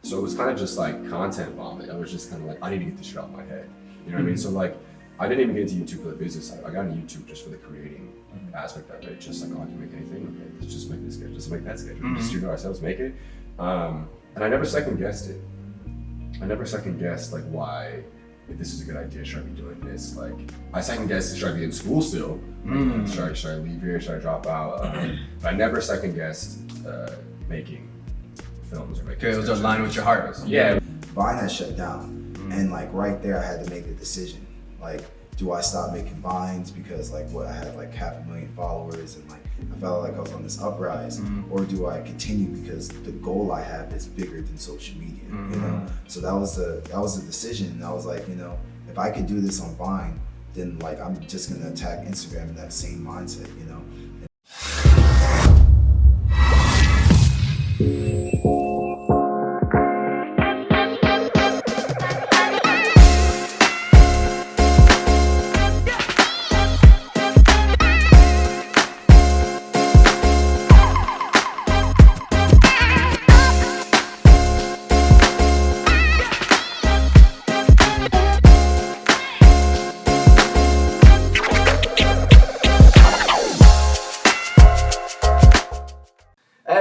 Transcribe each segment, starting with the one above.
So it was kind of just like content vomit. I was just kind of like, I need to get this shit out of my head. You know what I mean? So like, I didn't even get into YouTube for the business side. I got into YouTube just for the creating aspect of it. Just like, oh, I can make anything. Okay, let's just make this sketch. Just make that sketch. Just shoot it ourselves, make it. And I never second guessed it. I never second guessed like why, if this is a good idea, should I be doing this? Like, I second guessed, should I be in school still? Should I leave here? Should I drop out? But I never second guessed making films or making. Okay, it was aligned with your heart. Yeah. Vine had shut down, and like right there, I had to make a decision. Like, do I stop making Vines because like I had like 500,000 followers and like I felt like I was on this uprise, or do I continue because the goal I have is bigger than social media, you know? So that was the decision, and I was like, you know, if I could do this on Vine, then like I'm just gonna attack Instagram in that same mindset, you know?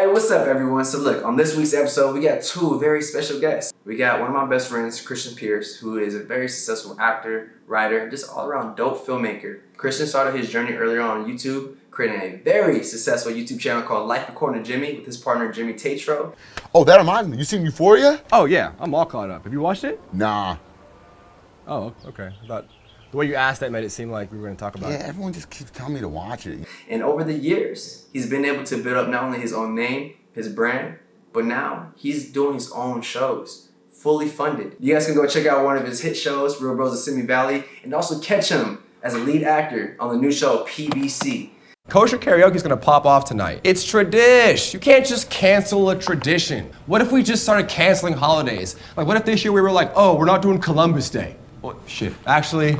What's up, everyone? So look, on this week's episode, we got two very special guests. We got one of my best friends, Christian Pierce, who is a very successful actor, writer, just all-around dope filmmaker. Christian started his journey earlier on YouTube, creating a very successful YouTube channel called Life According to Jimmy with his partner, Jimmy Tatro. Oh, that reminds me. You seen Euphoria? Oh yeah, I'm all caught up. Have you watched it? Nah. Oh, okay. I thought the way you asked that made it seem like we were going to talk about Yeah, it. everyone just keeps telling me to watch it. And over the years, he's been able to build up not only his own name, his brand, but now he's doing his own shows, fully funded. You guys can go check out one of his hit shows, Real Bros of Simi Valley, and also catch him as a lead actor on the new show, PBC. Kosher karaoke is going to pop off tonight. It's tradish. You can't just cancel a tradition. What if we just started canceling holidays? Like, what if this year we were like, oh, we're not doing Columbus Day? Well, shit. Actually,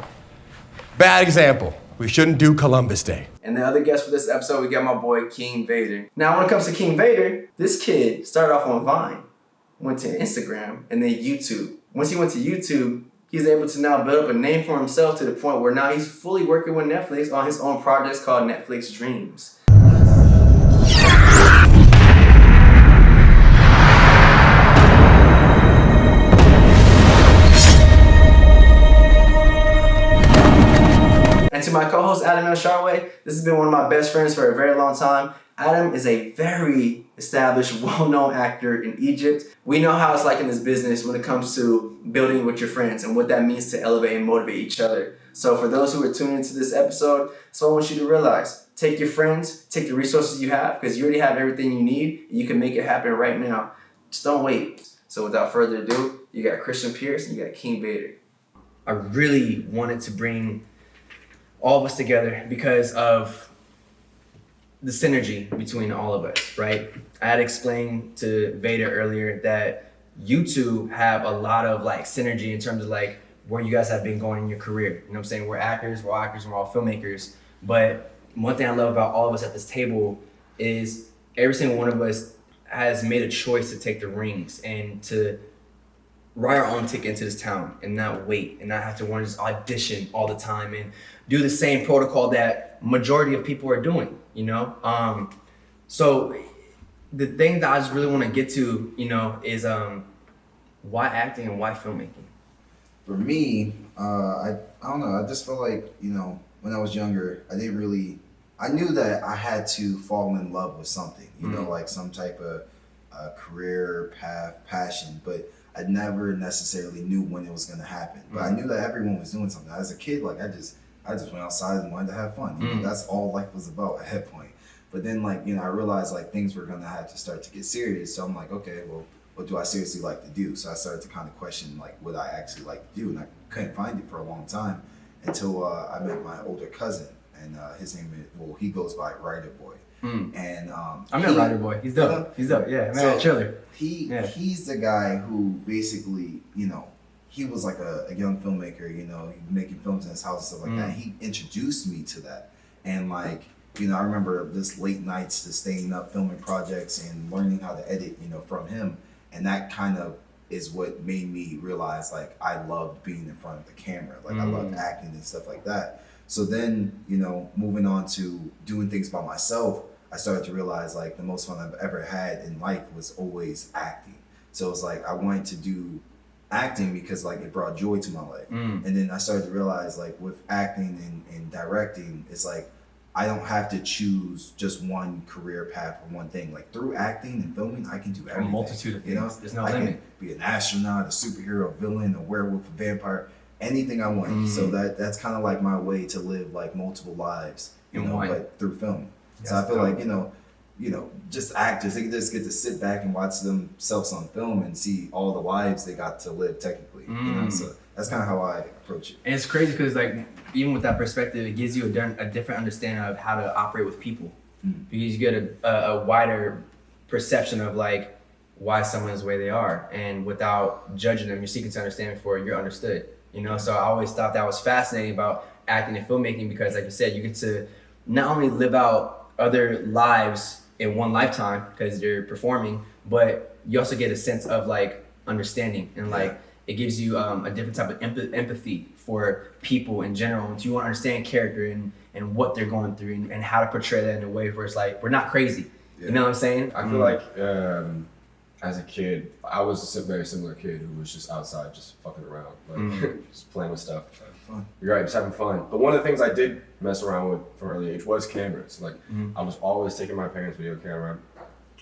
bad example. We shouldn't do Columbus Day. And the other guest for this episode, we got my boy, King Vader. Now, when it comes to King Vader, this kid started off on Vine, went to Instagram, and then YouTube. Once he went to YouTube, he's able to now build up a name for himself to the point where now he's fully working with Netflix on his own projects called Netflix Dreams. And to my co-host, Adam Elsharkawy, this has been one of my best friends for a very long time. Adam is a very established, well-known actor in Egypt. We know how it's like in this business when it comes to building with your friends and what that means to elevate and motivate each other. So for those who are tuning into this episode, so I want you to realize, take your friends, take the resources you have, because you already have everything you need, and you can make it happen right now. Just don't wait. So without further ado, you got Christian Pierce and you got King Vader. I really wanted to bring all of us together because of the synergy between all of us, right? I had explained to Vader earlier that you two have a lot of like synergy in terms of like where you guys have been going in your career. You know what I'm saying? We're actors, and we're all filmmakers. But one thing I love about all of us at this table is every single one of us has made a choice to take the rings and to write our own ticket into this town and not wait and not have to want to just audition all the time and do the same protocol that majority of people are doing, you know? So the thing that I just really want to get to, you know, is why acting and why filmmaking? For me, I don't know, I just felt like, you know, when I was younger, I knew that I had to fall in love with something, you know, like some type of career path, passion, but I never necessarily knew when it was going to happen. But I knew that everyone was doing something. As a kid, like I just went outside and wanted to have fun. You know, that's all life was about at that point. But then, like, you know, I realized like things were going to have to start to get serious. So I'm like, okay, well, what do I seriously like to do? So I started to kind of question like what I actually like to do, and I couldn't find it for a long time until I met my older cousin, and his name is, well, he goes by Ryder Boy. And I met Ryder Boy. He's dope. He's dope. Yeah, man, so chiller. He's the guy who basically, you know, he was like a young filmmaker, you know, making films in his house and stuff like that. He introduced me to that. And like, you know, I remember this late nights, just staying up filming projects and learning how to edit, you know, from him. And that kind of is what made me realize like I loved being in front of the camera. Like I loved acting and stuff like that. So then, you know, moving on to doing things by myself, I started to realize like the most fun I've ever had in life was always acting. So it's like I wanted to do acting because like it brought joy to my life. And then I started to realize like with acting and directing, it's like I don't have to choose just one career path or one thing. Like through acting and filming, I can do everything. A multitude of things. You know? There's no I limit. can be an astronaut, a superhero, a villain, a werewolf, a vampire, anything I want. So that's kind of like my way to live like multiple lives, you know, but through film. So I feel like, you know, just actors, they just get to sit back and watch themselves on film and see all the lives they got to live technically. You know, so that's kind of how I approach it. And it's crazy because like even with that perspective, it gives you a different understanding of how to operate with people, because you get a wider perception of like why someone is the way they are, and without judging them, you're seeking to understand before you're understood. You know, so I always thought that was fascinating about acting and filmmaking, because like you said, you get to not only live out other lives in one lifetime because you're performing, but you also get a sense of like understanding, and like it gives you a different type of empathy for people in general. And you want to understand character and what they're going through, and how to portray that in a way where it's like, we're not crazy. You know what I'm saying? I feel like as a kid, I was a very similar kid who was just outside just fucking around, like just playing with stuff. Fun. You're right, just having fun. But one of the things I did mess around with from early age was cameras. Like I was always taking my parents' video camera.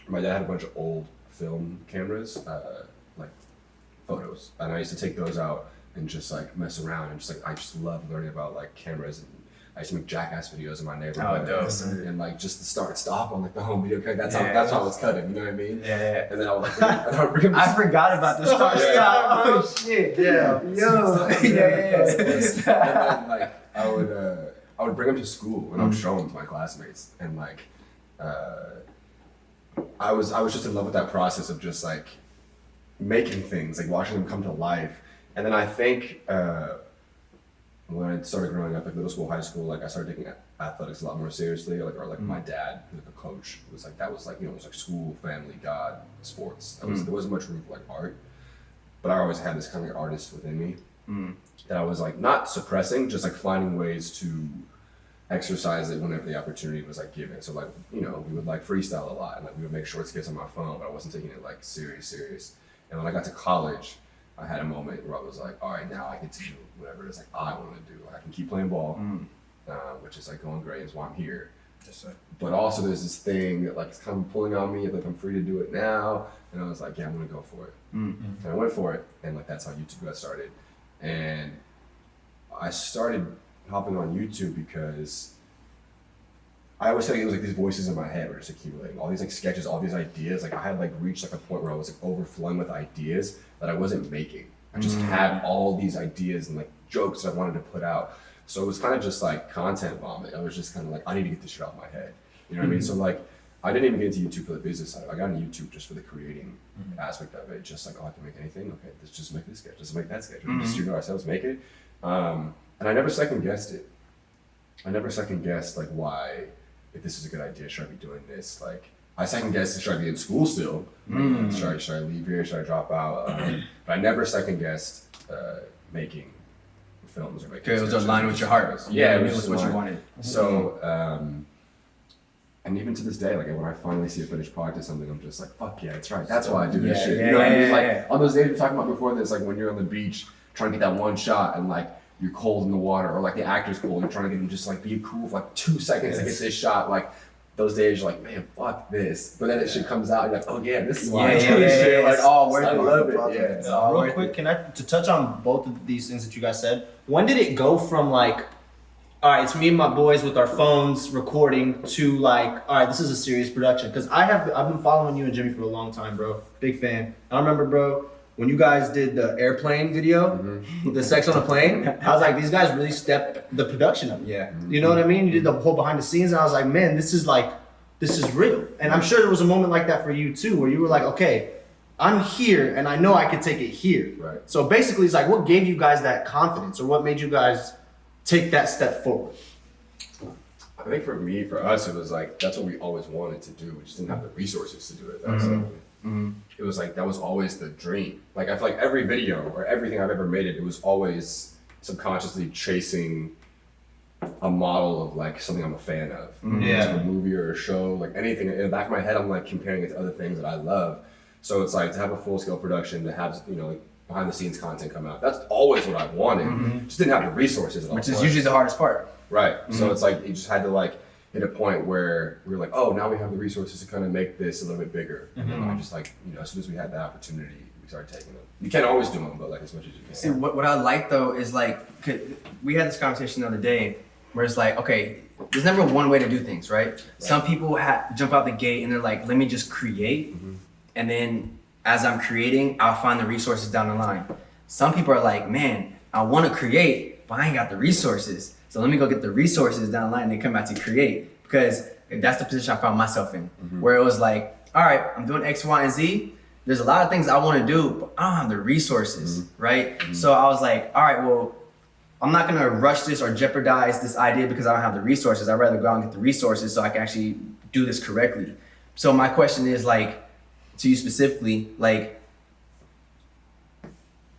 My dad had a bunch of old film cameras, like photos, and I used to take those out and just like mess around, and just like I just loved learning about like cameras, and I used to make jackass videos in my neighborhood. And like just the start stop on like the home video camera. That's how I was cutting. You know what I mean? Yeah. And then I would like bring him. I forgot about the start stop. Oh shit. Yeah. Yo. And then like I would bring him to school and I would show him to my classmates, and like I was just in love with that process of just like making things, like watching them come to life. And then I think when I started growing up, like middle school, high school, like I started taking athletics a lot more seriously. Like my dad, who's like a coach, was like, that was like, you know, it was like school, family, God, sports. There wasn't much room for like art, but I always had this kind of like artist within me that I was like not suppressing, just like finding ways to exercise it whenever the opportunity was like given. So like, you know, we would like freestyle a lot, and like we would make short skits on my phone, but I wasn't taking it like serious. And when I got to college, I had a moment where I was like, all right, now I get to do whatever it is like I want to do. I can keep playing ball, which is like going great, is why I'm here. Yes, sir. But also there's this thing that like it's kind of pulling on me, like I'm free to do it now. And I was like, yeah, I'm gonna go for it. And I went for it, and like that's how YouTube got started. And I started hopping on YouTube because I always think it was like these voices in my head were just accumulating all these like sketches, all these ideas. Like I had like reached like a point where I was like overflowing with ideas that I wasn't making. I just had all these ideas and like jokes that I wanted to put out. So it was kind of just like content vomit. I was just kind of like, I need to get this shit out of my head. You know what I mean? So like, I didn't even get into YouTube for the business side. I got into YouTube just for the creating aspect of it. Just like, oh, I can make anything. Okay, let's just make this sketch. Let's make that sketch. Just shoot ourselves, make it. And I never second guessed it. I never second guessed like why, if this is a good idea, should I be doing this? Like, I second guessed, should I be in school still? Should I leave here? Should I drop out? But I never second guessed making films or making. It was aligned with your heart. Yeah, it was what you wanted. So, and even to this day, like when I finally see a finished product of something, I'm just like, fuck yeah, that's right. That's why I do this shit. You know what I mean? Like on those days we were talking about before this, like when you're on the beach trying to get that one shot and like you're cold in the water, or like the actor's cold and you're trying to get him just like be cool for like 2 seconds to get this shot. Like those days you're like, man, fuck this. But then that shit comes out, you're like, oh yeah, this is why I do this shit. Like, all worth I it. love it. Yeah, it's all Real worth quick, it. can I to touch on both of these things that you guys said? When did it go from like, all right, it's me and my boys with our phones recording, to like, all right, this is a serious production? Because I've been following you and Jimmy for a long time, bro. Big fan. I remember, bro, when you guys did the airplane video, the sex on a plane. I was like, these guys really stepped the production up. Yeah. You know what I mean? You did the whole behind the scenes, and I was like, man, this is real. And I'm sure there was a moment like that for you too, where you were like, okay, I'm here and I know I could take it here. Right. So basically it's like, what gave you guys that confidence, or what made you guys take that step forward? I think for me, for us, it was like, that's what we always wanted to do. We just didn't have the resources to do it. That's it was like that was always the dream. Like I feel like every video or everything I've ever made, it was always subconsciously chasing a model of like something I'm a fan of. Yeah. Like a movie or a show, like anything. In the back of my head, I'm like comparing it to other things that I love. So it's like to have a full scale production, to have, you know, like behind the scenes content come out. That's always what I've wanted. Just didn't have the resources. Which is usually the hardest part. Right. So it's like you just had to like hit a point where we were like, oh, now we have the resources to kind of make this a little bit bigger. And then I just like, you know, as soon as we had the opportunity, we started taking them. You can't always do them, but like as much as you can. See, what I like though is like, 'cause we had this conversation the other day where it's like, okay, there's never one way to do things, right? Some people jump out the gate and they're like, let me just create. And then as I'm creating, I'll find the resources down the line. Some people are like, man, I want to create, but I ain't got the resources. So let me go get the resources down the line and then come back to create. Because that's the position I found myself in, where it was like, all right, I'm doing X, Y, and Z. There's a lot of things I want to do, but I don't have the resources, right? So I was like, all right, well, I'm not gonna rush this or jeopardize this idea because I don't have the resources. I'd rather go out and get the resources so I can actually do this correctly. So my question is like, to you specifically, like,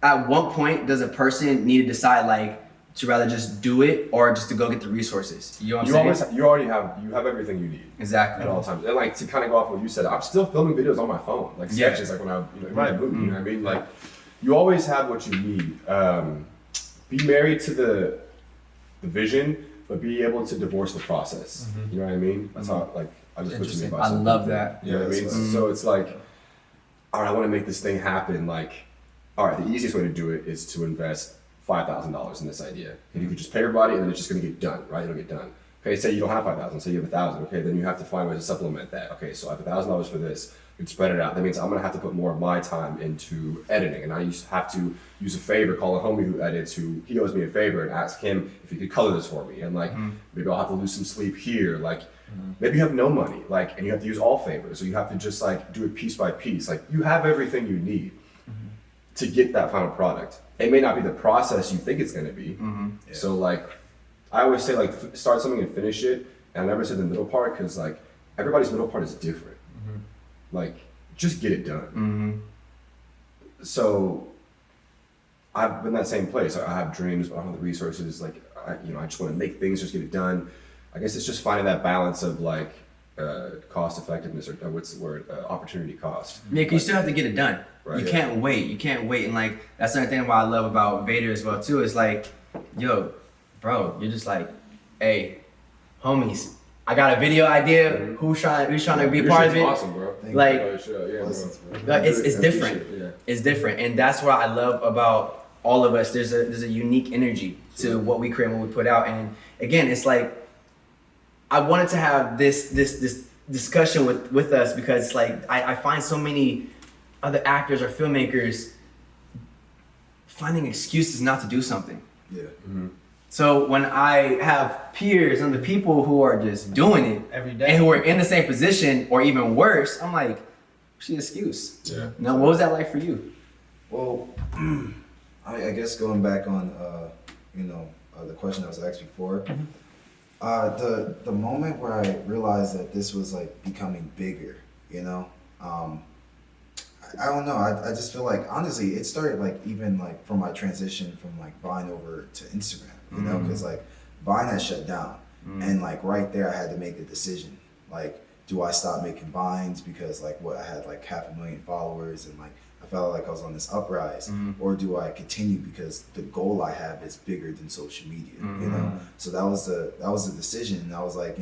at what point does a person need to decide like to rather just do it or just to go get the resources? You know what I'm saying? You already have everything you need. Exactly. At all times. And like to kind of go off what you said, I'm still filming videos on my phone, like sketches, like when I, you know, in a movie, you know what I mean? Like you always have what you need. Be married to the vision, but be able to divorce the process. You know what I mean? That's how like I just put you in I love that. You know what I mean? So it's like, all right, I want to make this thing happen. Like, all right, the easiest way to do it is to invest $5,000 in this idea. And you could just pay everybody and then it's just gonna get done, right? It'll get done. Okay, say you don't have 5,000, say you have 1,000. Okay, then you have to find ways to supplement that. Okay, so I have $1,000 for this. You can spread it out. That means I'm gonna have to put more of my time into editing. And I used to have to use a favor, call a homie who edits, who he owes me a favor, and ask him if he could color this for me. And like, maybe I'll have to lose some sleep here. Like, maybe you have no money, like, and you have to use all favors. So you have to just like do it piece by piece. Like you have everything you need to get that final product. It may not be the process you think it's gonna be. So like, I always say like, start something and finish it. And I never say the middle part, because like, everybody's middle part is different. Like, just get it done. So I've been in that same place. I have dreams, but I don't have the resources. Like, I just want to make things, just get it done. I guess it's just finding that balance of like cost effectiveness, or what's the word? Opportunity cost. Yeah, 'cause you still have to get it done. Right, you yeah. can't wait. You can't wait. And like, that's another thing what I love about Vader as well too. Is like, yo, bro, you're just like, hey, homies, I got a video idea. Who's trying to be a Your part of shit's it? awesome, bro. Like, Yeah, Blessings, bro. bro. It's different. Yeah. It's different, and that's what I love about all of us. There's a unique energy to what we create and what we put out. And again, it's like I wanted to have this discussion with us because it's like I find so many other actors or filmmakers finding excuses not to do something. Yeah. So when I have peers and the people who are just doing it Every day. and who are in the same position or even worse, I'm like, what's the excuse? Yeah. Now, what was that like for you? Well, I guess going back on, the question that was asked before, the moment where I realized that this was like becoming bigger, I don't know. I just feel like, honestly, it started like even like from my transition from like Vine over to Instagram, because like Vine had shut down, and like right there I had to make a decision. Like, do I stop making Vines because like I had like 500,000 followers and like I felt like I was on this uprise, or do I continue because the goal I have is bigger than social media, So that was the decision, and I was like,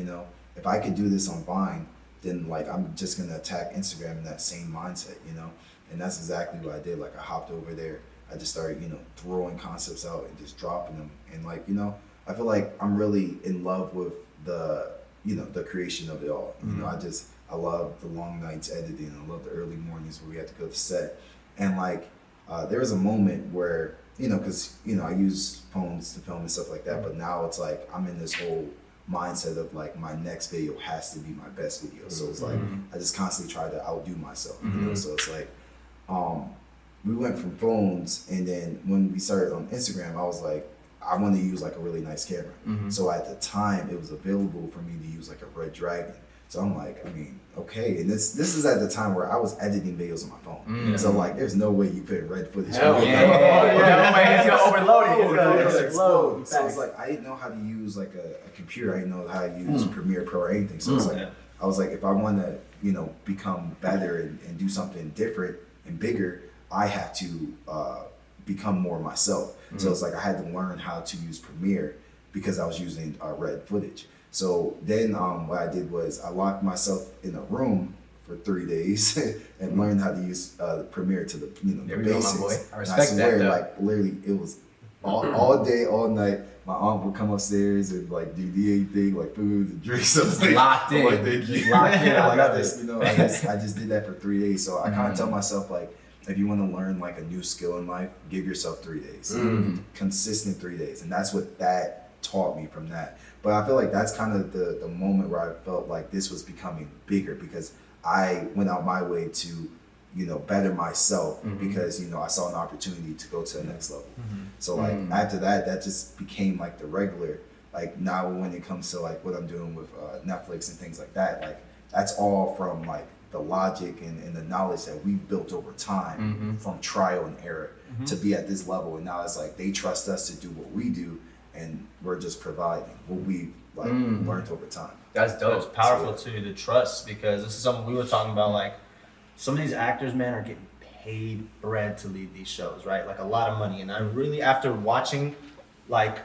if I could do this on Vine, then like I'm just gonna attack Instagram in that same mindset, and that's exactly what I did. Like I hopped over there, I just started, throwing concepts out and just dropping them, and like, I feel like I'm really in love with the creation of it all. I love the long nights editing. I love the early mornings where we had to go to set, and like there was a moment where because I use phones to film and stuff like that, but now it's like I'm in this whole mindset of like my next video has to be my best video. So it's like I just constantly try to outdo myself. So it's like we went from phones, and then when we started on Instagram, I was like, I want to use like a really nice camera. So at the time, it was available for me to use like a Red Dragon. So I'm like, I mean, okay. And this is at the time where I was editing videos on my phone. So like, there's no way you put red footage. No way, it's gonna overload it. It's gonna explode. So it's like, I didn't know how to use like a computer. I didn't know how to use Premiere Pro or anything. So it's like, I was like, if I want to, become better and do something different and bigger, I have to become more myself. So it's like I had to learn how to use Premiere because I was using red footage. So then what I did was I locked myself in a room for 3 days and learned how to use Premiere to the the basics. Go, my boy. I And respect swear, that. like literally, it was all day, all night. My aunt would come upstairs and like do the anything, like food and drinks. So like, Locked in. I'm like, thank you. Locked in. I Like, love I just did that for 3 days. So I kind of tell myself like, if you want to learn like a new skill in life, give yourself 3 days, consistent 3 days, and that's what that taught me from that. But I feel like that's kind of the moment where I felt like this was becoming bigger because I went out my way to, better myself because, I saw an opportunity to go to the next level. So like after that, that just became like the regular, like now when it comes to like what I'm doing with Netflix and things like that, like that's all from like the logic and the knowledge that we've built over time from trial and error to be at this level. And now it's like they trust us to do what we do and we're just providing what we like learned over time. That's dope. It's powerful too, the trust, because this is something we were talking about. Like, some of these actors, man, are getting paid bread to lead these shows, right? Like a lot of money. And I really, after watching like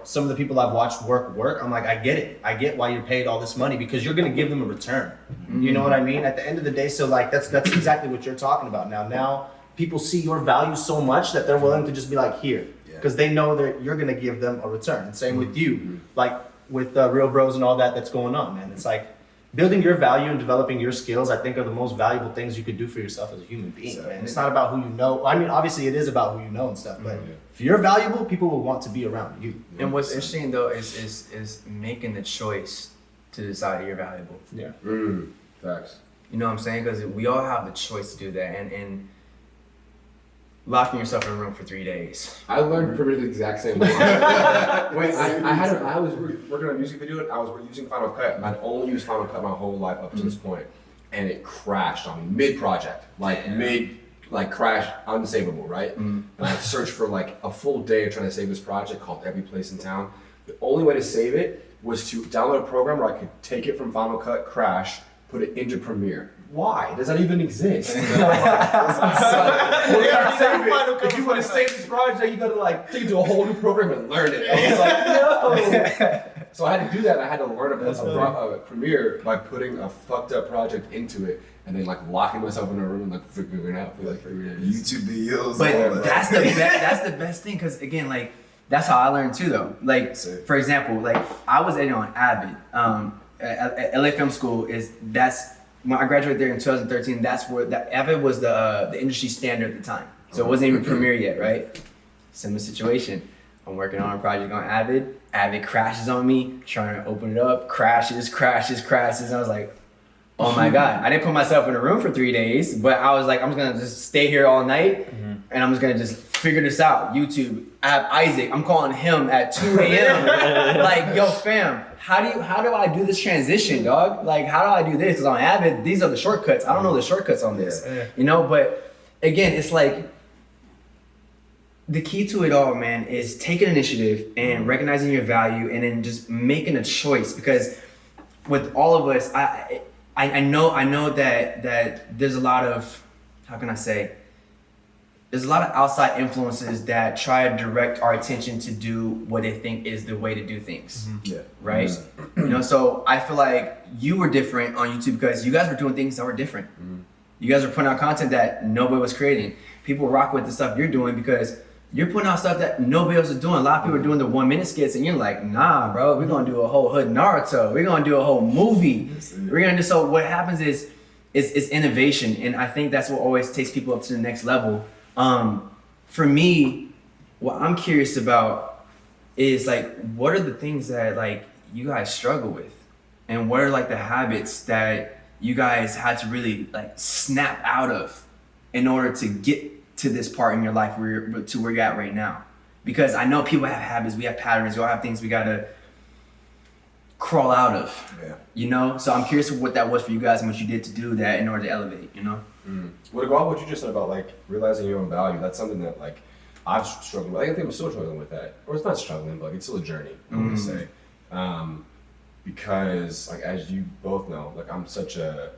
some of the people I've watched work, I'm like, I get it. I get why you're paid all this money because you're gonna give them a return. You know what I mean? At the end of the day, so like that's exactly what you're talking about now. Now people see your value so much that they're willing to just be like, here, because they know that you're gonna give them a return. And same with you, like with Real Bros and all that's going on, man. It's like building your value and developing your skills, I think, are the most valuable things you could do for yourself as a human being, man. It's not about who you know. I mean, obviously it is about who you know and stuff, but if you're valuable, people will want to be around you. And what's interesting though is making the choice to decide you're valuable. Yeah. Facts. You know what I'm saying? Because we all have the choice to do that, and locking yourself in a room for 3 days. I learned pretty much the exact same way. When I was working on a music video, and I was using Final Cut. I'd only used Final Cut my whole life up to this point, and it crashed on me mid-project, crash, unsavable, right? And I searched for like a full day trying to save this project called Every Place in Town. The only way to save it was to download a program where I could take it from Final Cut, crash, put it into Premiere. Why? Does that even exist? If you want to save this project, you gotta like take it to a whole new program and learn it. I was like, no. So I had to do that. I had to learn about Premiere by putting a fucked up project into it and then like locking myself in a room and like figuring it out for like 3 days. YouTube videos. But that's the best thing, because again, like that's how I learned too, though. Like for example, like I was editing on Avid. At LA Film School when I graduated there in 2013. That's where Avid was the industry standard at the time. So it wasn't even Premiere yet, right? Similar situation. I'm working on a project on Avid. Avid crashes on me, trying to open it up, crashes. And I was like, oh my God. I didn't put myself in a room for 3 days, but I was like, I'm just gonna just stay here all night and I'm just gonna just figure this out. YouTube, Isaac, I'm calling him at 2 a.m. Like, yo fam, how do I do this transition, dog? Like, how do I do this? Because on Avid, these are the shortcuts. I don't know the shortcuts on this, but again, it's like, the key to it all, man, is taking initiative and recognizing your value and then just making a choice. Because with all of us, I know that there's a lot of, how can I say, there's a lot of outside influences that try to direct our attention to do what they think is the way to do things. Right? So I feel like you were different on YouTube because you guys were doing things that were different. You guys were putting out content that nobody was creating. People rock with the stuff you're doing because you're putting out stuff that nobody else is doing. A lot of people are doing the 1 minute skits and you're like, nah, bro, we're gonna do a whole Hood Naruto. We're gonna do a whole movie. We're gonna do, so what happens is innovation. And I think that's what always takes people up to the next level. For me, what I'm curious about is like, what are the things that like you guys struggle with? And what are like the habits that you guys had to really like snap out of in order to get to this part in your life where you're at right now? Because I know people have habits, we have patterns, we all have things we gotta crawl out of. Yeah. You know, so I'm curious what that was for you guys and what you did to do that in order to elevate. You know. Well, to go off what you just said about like realizing your own value, that's something that like I've struggled with. I think I'm still struggling with that, or it's not struggling, but like it's still a journey. I'm gonna say, because like as you both know, like I'm such a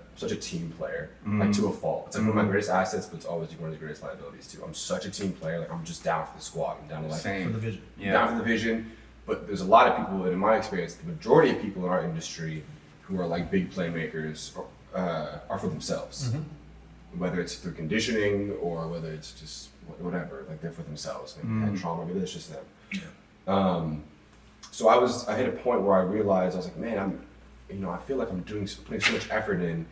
team player, like to a fault. It's like one of my greatest assets, but it's always one of the greatest liabilities too. I'm such a team player. Like I'm just down for the squad. I'm down to like Same. For the vision. down for the vision. But there's a lot of people, and in my experience, the majority of people in our industry who are like big playmakers are for themselves. Whether it's through conditioning or whether it's just whatever, like they're for themselves. Maybe they had trauma, maybe it's just them. So I hit a point where I realized I was like, man, I feel like I'm putting so much effort in,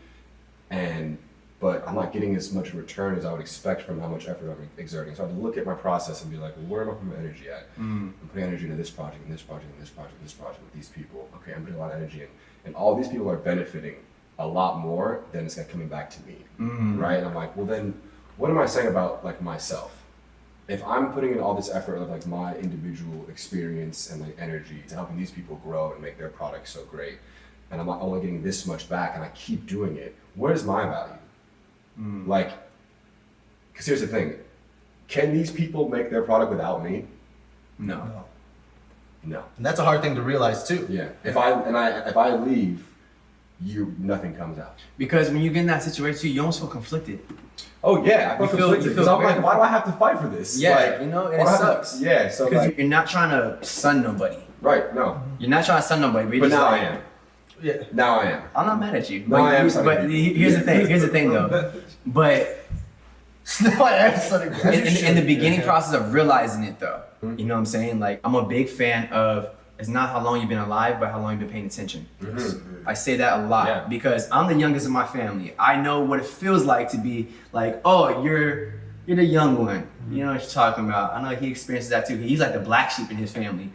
but I'm not getting as much return as I would expect from how much effort I'm exerting. So I had to look at my process and be like, well, where am I putting my energy at? I'm putting energy into this project, and this project, and this project, and this project with these people. Okay, I'm putting a lot of energy in, and all these people are benefiting a lot more than it's coming back to me, right? And I'm like, well then, what am I saying about like myself? If I'm putting in all this effort of like my individual experience and like energy to helping these people grow and make their products so great, and I'm only getting this much back, and I keep doing it, where's my value? Like, because here's the thing, can these people make their product without me? No. And that's a hard thing to realize too. Yeah. If I leave, nothing comes out. Because when you get in that situation, you almost feel conflicted. Oh yeah, I feel conflicted because I'm like, why do I have to fight for this? Yeah, like, and it sucks. Yeah, so Because like, you're not trying to sun nobody. right, no. You're not trying to sun nobody. But now I like, am. Yeah. Now I am. I'm not mad at you. No, I am sunning But people. here's the thing. Here's the thing, though. But No, I am sunning people. in the beginning process of realizing it, though, you know what I'm saying? Like, I'm a big fan of, it's not how long you've been alive, but how long you've been paying attention. I say that a lot because I'm the youngest of my family. I know what it feels like to be like, oh, you're the young one. You know what you're talking about. I know he experiences that too. He's like the black sheep in his family.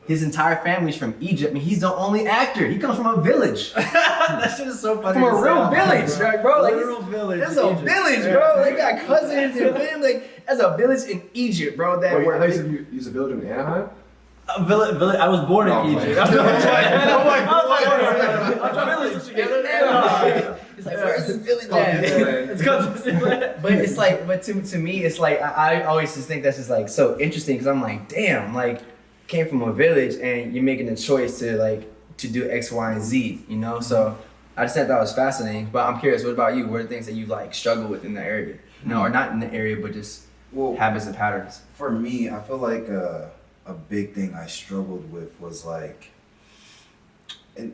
His entire family's from Egypt. I mean, he's the only actor. He comes from a village. That shit is so funny. From a real village, right, bro? Like, Literal village. It's a village, bro. They got cousins and family. Like, that's a village in Egypt, bro. That Wait, I thought you said you use a village in Anaheim? Village. I was born No, in I'm Egypt. It's like, where's this village at? But it's like, but to me, it's like, I always just think that's just like so interesting because I'm like, damn, like, came from a village and you're making a choice to do X, Y, and Z, you know? So I just thought that was fascinating. But I'm curious, what about you? What are the things that you like struggle with in the area? No, or not in the area, but just habits and patterns. For me, I feel like a big thing I struggled with was like, I'm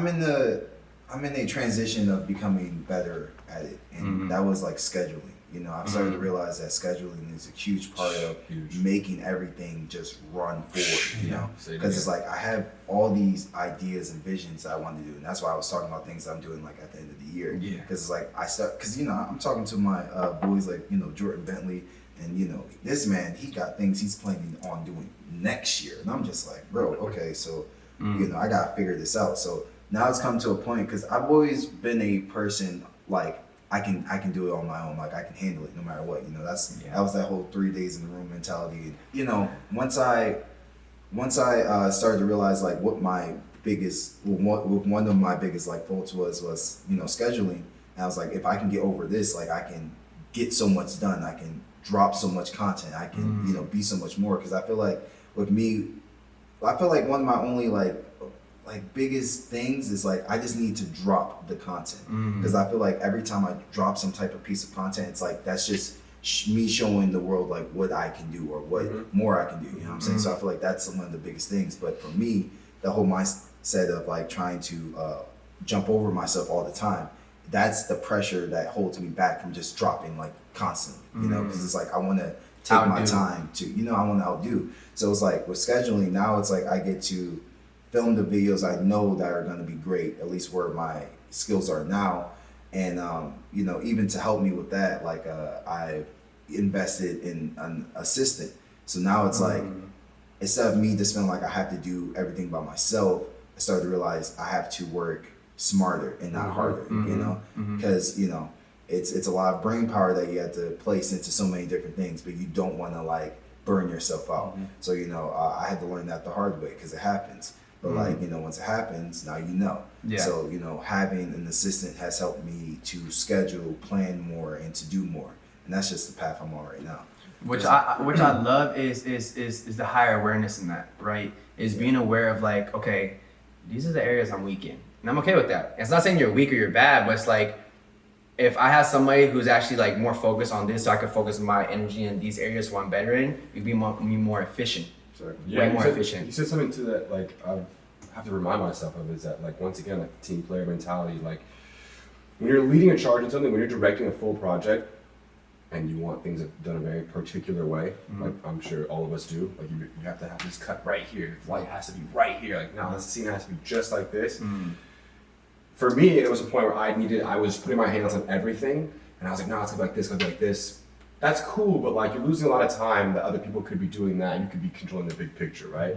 in a transition of becoming better at it, and that was like scheduling. You know, I've started to realize that scheduling is a huge part of making everything just run forward. You know, because it's like I have all these ideas and visions that I want to do, and that's why I was talking about things I'm doing like at the end of the year. Yeah, because it's like because I'm talking to my boys like Jordan Bentley. And this man, he got things he's planning on doing next year, and I'm just like, bro, okay, so I gotta figure this out. So now it's come to a point because I've always been a person like I can do it on my own, like I can handle it no matter what. That was that whole 3 days in the room mentality. And, once I started to realize like what my biggest, one of my biggest like faults was scheduling. And I was like, if I can get over this, like I can get so much done, I can drop so much content, I can be so much more. Because I feel like with me, one of my only like biggest things is like I just need to drop the content, because I feel like every time I drop some type of piece of content, it's like that's just me showing the world like what I can do or what more I can do. You know what I'm saying? So I feel like that's one of the biggest things. But for me, the whole mindset of like trying to jump over myself all the time, that's the pressure that holds me back from just dropping like constantly, because it's like I want to take my time to, I want to outdo. So it's like with scheduling now, it's like I get to film the videos I know that are going to be great, at least where my skills are now. And, even to help me with that, like I invested in an assistant. So now it's like, instead of me just feeling like I have to do everything by myself, I started to realize I have to work smarter and not harder, because, it's a lot of brain power that you have to place into so many different things, but you don't want to like burn yourself out. So, I had to learn that the hard way because it happens. But like, you know, once it happens, now you know. Yeah. So, you know, having an assistant has helped me to schedule, plan more, and to do more. And that's just the path I'm on right now. Which I love is the higher awareness in that, right? Is being aware of like, okay, these are the areas I'm weak in. And I'm okay with that. It's not saying you're weak or you're bad, but it's like, if I have somebody who's actually like more focused on this, so I can focus my energy in these areas where I'm better in, you'd be more efficient. Sorry. Way more efficient. You said something to that, like, I have to remind myself of, is that, like, once again, like, the team player mentality, like, when you're leading a charge in something, when you're directing a full project, and you want things done a very particular way, like I'm sure all of us do, like you have to have this cut right here, the light has to be right here, like no, this scene has to be just like this. For me, it was a point where I was putting my hands on everything, and I was like, no, it's gonna be like this, gonna be like this. That's cool, but like you're losing a lot of time that other people could be doing that, and you could be controlling the big picture, right?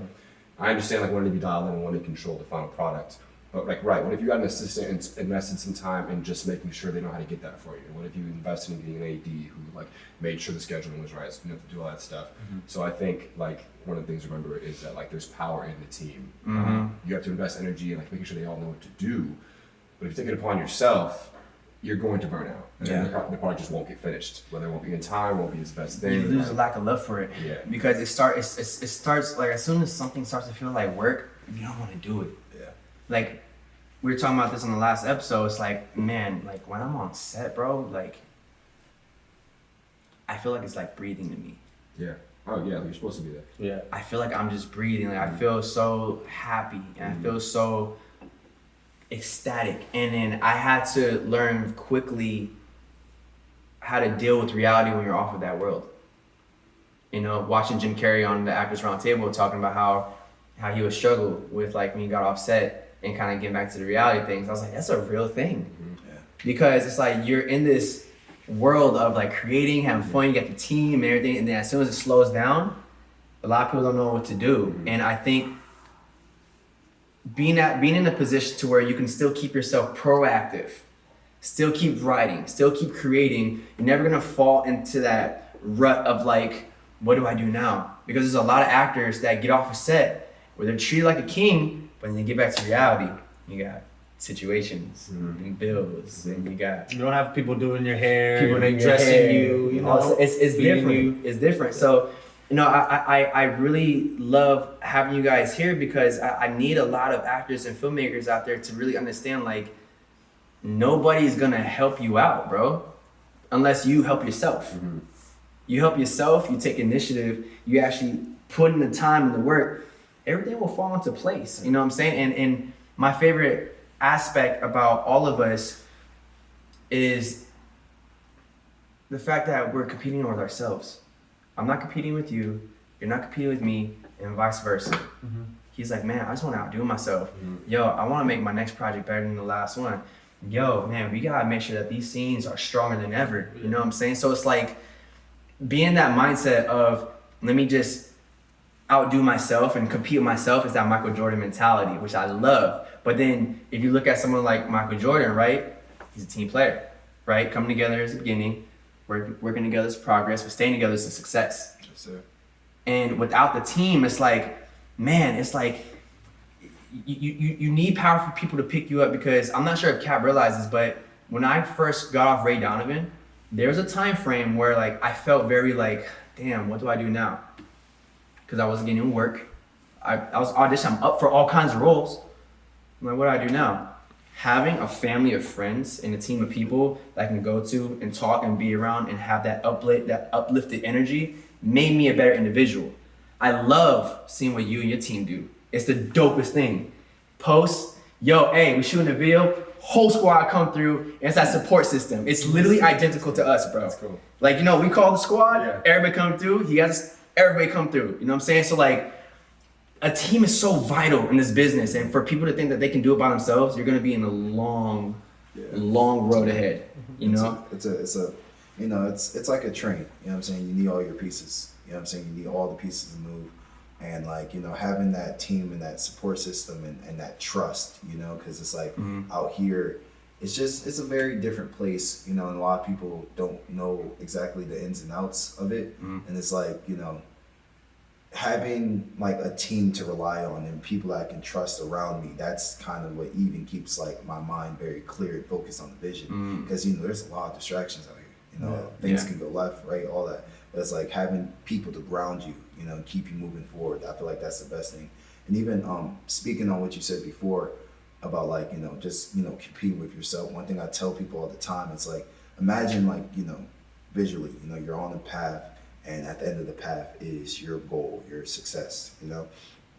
I understand like wanting to be dialed in and wanting to control the final product. But like, right, what if you got an assistant and invested some time in just making sure they know how to get that for you? What if you invested in getting an AD who like made sure the scheduling was right, so you have to do all that stuff. So I think like one of the things to remember is that like there's power in the team. You have to invest energy in like making sure they all know what to do. But if you take it upon yourself, you're going to burn out. And the product just won't get finished. Whether it won't be in time, won't be its best thing. You lose a lack of love for it. Yeah. Because it starts like as soon as something starts to feel like work, you don't want to do it. Yeah. Like we were talking about this on the last episode. It's like, man, like when I'm on set, bro, like I feel like it's like breathing to me. Yeah. Oh yeah, like you're supposed to be there. Yeah. I feel like I'm just breathing. Like I feel so happy and I feel so ecstatic. And then I had to learn quickly how to deal with reality when you're off of that world. You know, watching Jim Carrey on the Actors Roundtable talking about how he would struggle with like when he got off set and kind of getting back to the reality things. I was like, that's a real thing. Because it's like you're in this world of like creating, having fun, you got the team and everything, and then as soon as it slows down, a lot of people don't know what to do. And I think being in a position to where you can still keep yourself proactive, still keep writing, still keep creating, you're never gonna fall into that rut of like, what do I do now? Because there's a lot of actors that get off a set where they're treated like a king, but then they get back to reality. You got situations and bills, and you got You don't have people doing your hair, people doing your dressing hair, you know. it's different. you. It's different. So, you know, I really love having you guys here because I need a lot of actors and filmmakers out there to really understand like nobody's gonna help you out, bro, unless you help yourself. You help yourself, you take initiative, you actually put in the time and the work, everything will fall into place. You know what I'm saying? And my favorite aspect about all of us is the fact that we're competing with ourselves. I'm not competing with you, you're not competing with me, and vice versa. He's like, man, I just want to outdo myself. Yo, I want to make my next project better than the last one. Yo, man, we gotta make sure that these scenes are stronger than ever. You know what I'm saying? So it's like being that mindset of let me just outdo myself and compete with myself is that Michael Jordan mentality, which I love. But then if you look at someone like Michael Jordan, right? He's a team player, right? Coming together is the beginning, working together is progress, but staying together is a success. Yes, sir. And without the team, it's like, man, it's like you need powerful people to pick you up because I'm not sure if Cap realizes, but when I first got off Ray Donovan, there was a time frame where like I felt very like, damn, what do I do now? Because I wasn't getting work. I was auditioning. I'm up for all kinds of roles. I'm like, what do I do now? Having a family of friends and a team of people that I can go to and talk and be around and have that uplifted energy made me a better individual. I love seeing what you and your team do. It's the dopest thing. Post, yo, hey, we shooting a video, whole squad come through, and it's that support system. It's literally identical to us, bro. That's cool. Like, you know, we call the squad, Yeah. everybody come through, everybody come through. You know what I'm saying? So like, a team is so vital in this business, and for people to think that they can do it by themselves, you're gonna be in a long road ahead. You know? It's like a train. You know what I'm saying? You need all your pieces. You know what I'm saying? You need all the pieces to move. And like, you know, having that team and that support system and that trust, you know, because it's like out here, it's a very different place, you know, and a lot of people don't know exactly the ins and outs of it. And it's like, you know, having like a team to rely on and people that I can trust around me, that's kind of what even keeps like my mind very clear and focused on the vision. Because there's a lot of distractions out here. Things can go left, right, all that. But it's like having people to ground you, and keep you moving forward. I feel like that's the best thing. And even speaking on what you said before about like, just competing with yourself. One thing I tell people all the time, it's like, imagine like, visually, you're on a path, and at the end of the path is your goal, your success,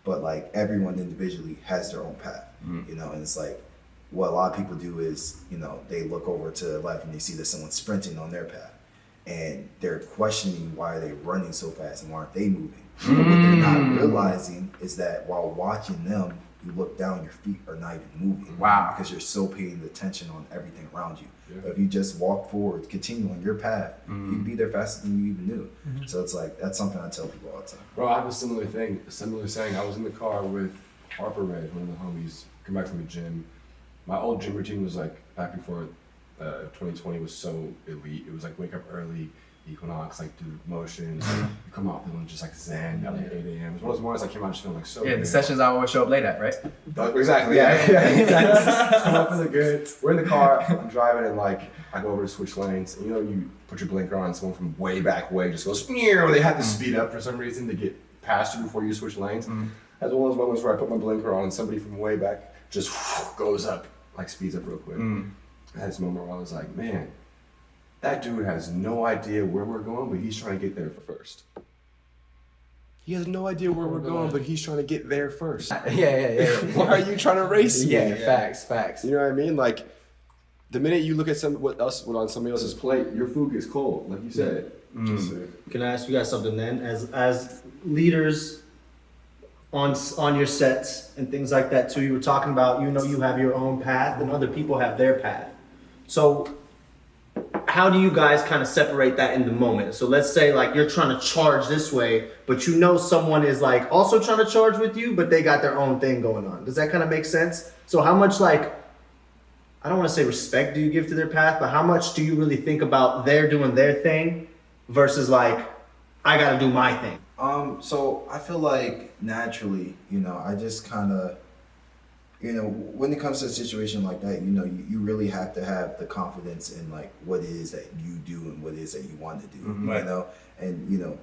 but like everyone individually has their own path, and it's like what a lot of people do is, they look over to the left and they see that someone's sprinting on their path, and they're questioning why are they running so fast and why aren't they moving. What they're not realizing is that while watching them, you look down, your feet are not even moving. Wow. Because you're so paying attention on everything around you. Yeah. But if you just walk forward, continue on your path, you'd be there faster than you even knew. So it's like, that's something I tell people all the time. Bro, I have a similar saying. I was in the car with Harper Red, one of the homies, come back from the gym. My old gym routine was like, back before 2020 was so elite. It was like wake up early, Equinox, like do motions, you come out feeling just like zen at like 8 a.m. It was one of those mornings I came out just feeling like so good. The sessions I always show up late at, right? Exactly, yeah. Exactly. Come out feeling good. We're in the car, I'm driving, and like I go over to switch lanes, and you put your blinker on, and someone from way back just goes, or they have to speed up for some reason to get past you before you switch lanes. That's one of those moments where I put my blinker on and somebody from way back just goes up, like speeds up real quick. I had this moment where I was like, man, that dude has no idea where we're going, but he's trying to get there first. He has no idea where we're going, but he's trying to get there first. Yeah. Why are you trying to race me? Yeah, facts. You know what I mean? Like, the minute you look at what on somebody else's plate, your food gets cold, like you said. Can I ask you guys something then? As leaders on your sets and things like that too, you were talking about, you have your own path and other people have their path. So how do you guys kind of separate that in the moment? So let's say like you're trying to charge this way, but someone is like also trying to charge with you, but they got their own thing going on. Does that kind of make sense? So how much like, I don't want to say respect do you give to their path, but how much do you really think about they're doing their thing versus like, I got to do my thing? So I feel like naturally, I just kind of, when it comes to a situation like that, you really have to have the confidence in like what it is that you do and what it is that you want to do, and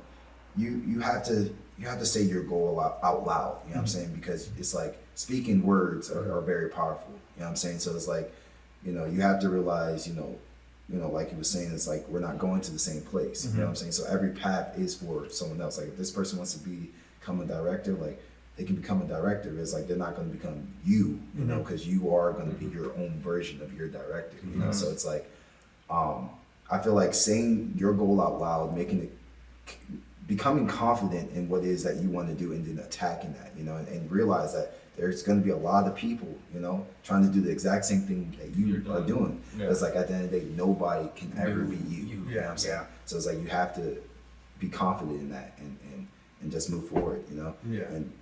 you have to say your goal out loud, what I'm saying, because it's like speaking words are very powerful, what I'm saying. So it's like, you have to realize, like he was saying, it's like we're not going to the same place, you know what I'm saying? So every path is for someone else. Like if this person wants to become a director, like they can become a director. It's like they're not going to become you, because you are going to be your own version of your director, So it's like, I feel like saying your goal out loud, becoming confident in what it is that you want to do, and then attacking that, and realize that there's going to be a lot of people, trying to do the exact same thing that you are doing. Yeah. It's like at the end of the day, nobody can ever be you. You know what I'm saying? So it's like you have to be confident in that and just move forward, and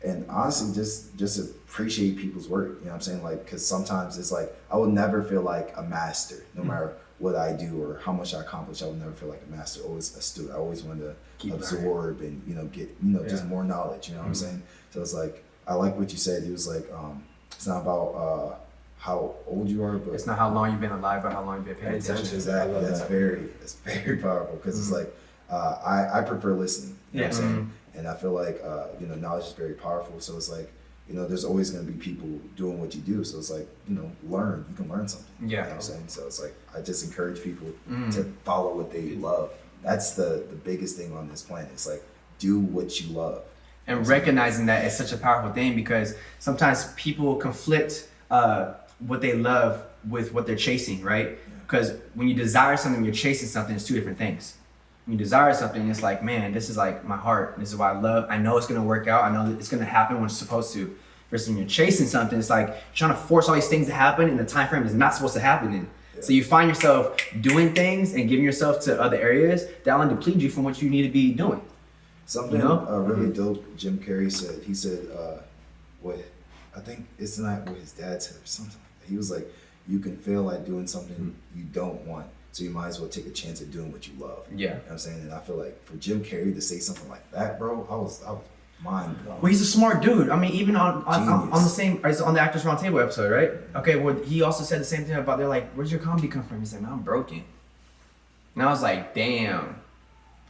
and honestly just appreciate people's work, you know what I'm saying? Like, because sometimes it's like I would never feel like a master, no matter what I do or how much I accomplish. I would never feel like a master, always a student. I always want to keep absorb learning. And get just more knowledge, what I'm saying? So it's like, I like what you said. He was like, it's not about how old you are, but it's not how long you've been alive, but how long you've been paying attention. Exactly. That's very powerful, because it's like I prefer listening, you know what I'm saying? And I feel like knowledge is very powerful. So it's like, there's always going to be people doing what you do. So it's like, learn. You can learn something. You know what I'm saying? So it's like, I just encourage people to follow what they love. That's the biggest thing on this planet. It's like, do what you love. And recognizing that is such a powerful thing, because sometimes people conflict what they love with what they're chasing, right? Because when you desire something, you're chasing something, it's two different things. When you desire something, it's like, man, this is like my heart. This is what I love. I know it's going to work out. I know that it's going to happen when it's supposed to. Versus when you're chasing something, it's like you're trying to force all these things to happen in the time frame is not supposed to happen in. Yeah. So you find yourself doing things and giving yourself to other areas that will deplete you from what you need to be doing. Something really dope Jim Carrey said. He said, I think it's not what his dad said or something like that. He was like, you can fail at doing something you don't want, So you might as well take a chance at doing what you love. Yeah. You know what I'm saying? And I feel like for Jim Carrey to say something like that, bro, I was mind blown. Well, he's a smart dude. I mean, even on Genius. the Actors Roundtable episode, right? Okay, well, he also said the same thing about, they're like, where's your comedy come from? He's like, man, I'm broken. And I was like, damn. I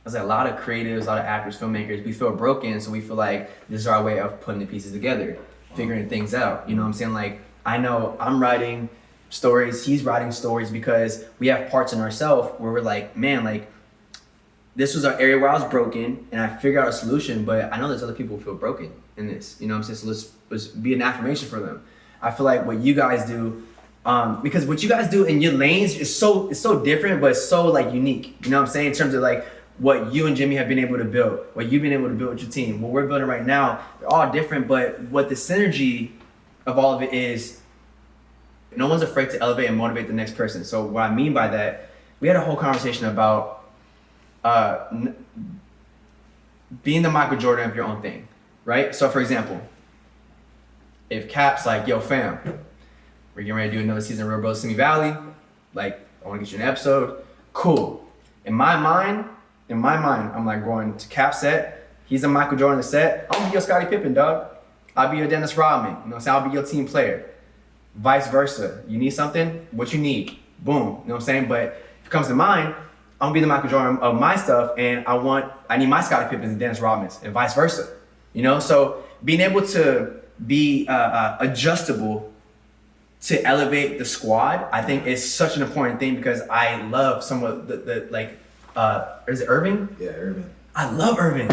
was like, a lot of creatives, a lot of actors, filmmakers, we feel broken, so we feel like this is our way of putting the pieces together, figuring things out. You know what I'm saying? Like, I know I'm writing stories, he's writing stories, because we have parts in ourselves where we're like, man, like, this was an area where I was broken and I figured out a solution, but I know there's other people who feel broken in this. You know what I'm saying? So let's be an affirmation for them. I feel like what you guys do, because what you guys do in your lanes is so different, but it's so like unique. You know what I'm saying? In terms of like what you and Jimmy have been able to build, what you've been able to build with your team, what we're building right now, they're all different, but what the synergy of all of it is, no one's afraid to elevate and motivate the next person. So what I mean by that, we had a whole conversation about being the Michael Jordan of your own thing, right? So for example, if Cap's like, yo fam, we're getting ready to do another season of Real Bros Simi Valley, like I want to get you an episode, cool. In my mind, I'm like going to Cap's set, he's a Michael Jordan set, I'm gonna be your Scottie Pippen, dog. I'll be your Dennis Rodman, you know what I'm saying? I'll be your team player. Vice versa, you need something, what you need, boom, you know what I'm saying? But if it comes to mine, I'm gonna be the Michael Jordan of my stuff, and I need my Scottie Pippens and Dennis Rodmans, and vice versa. You know, so being able to be adjustable to elevate the squad, I think is such an important thing, because I love some of the like, is it Irving? Yeah, Irvin. I love Irvin.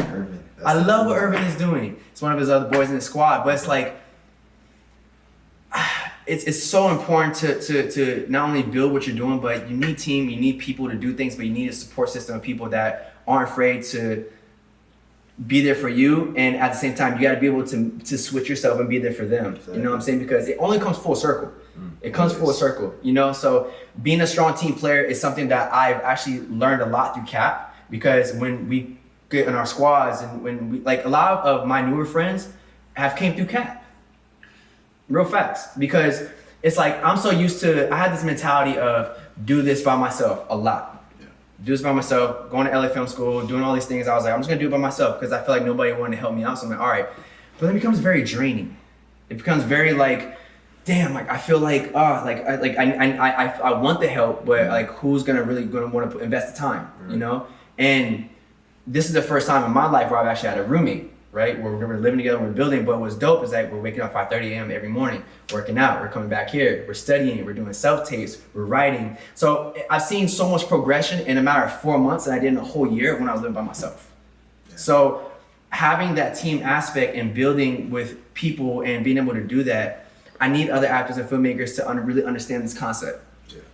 I love what Irvin is doing. It's one of his other boys in the squad, but it's like, it's so important to not only build what you're doing, but you need team, you need people to do things, but you need a support system of people that aren't afraid to be there for you, and at the same time, you got to be able to switch yourself and be there for them. Exactly. You know what I'm saying? Because it only comes full circle. It comes full circle, you know? So being a strong team player is something that I've actually learned a lot through Cap, because when we get in our squads, and when we, like, a lot of my newer friends have came through Cap. Real facts, because it's like I'm so used to, I had this mentality of do this by myself a lot. Yeah. Do this by myself, going to LA Film School, doing all these things. I was like, I'm just gonna do it by myself, because I feel like nobody wanted to help me out. So I'm like, all right. But then it becomes very draining. It becomes very like, damn, like I feel like, I want the help, but like who's gonna want to invest the time, you know? And this is the first time in my life where I've actually had a roommate. Right, where we're living together, we're building. But what's dope is that we're waking up 5:30 a.m. every morning, working out. We're coming back here, we're studying, we're doing self-tapes, we're writing. So I've seen so much progression in a matter of 4 months that I did in a whole year when I was living by myself. Yeah. So having that team aspect and building with people and being able to do that, I need other actors and filmmakers to really understand this concept.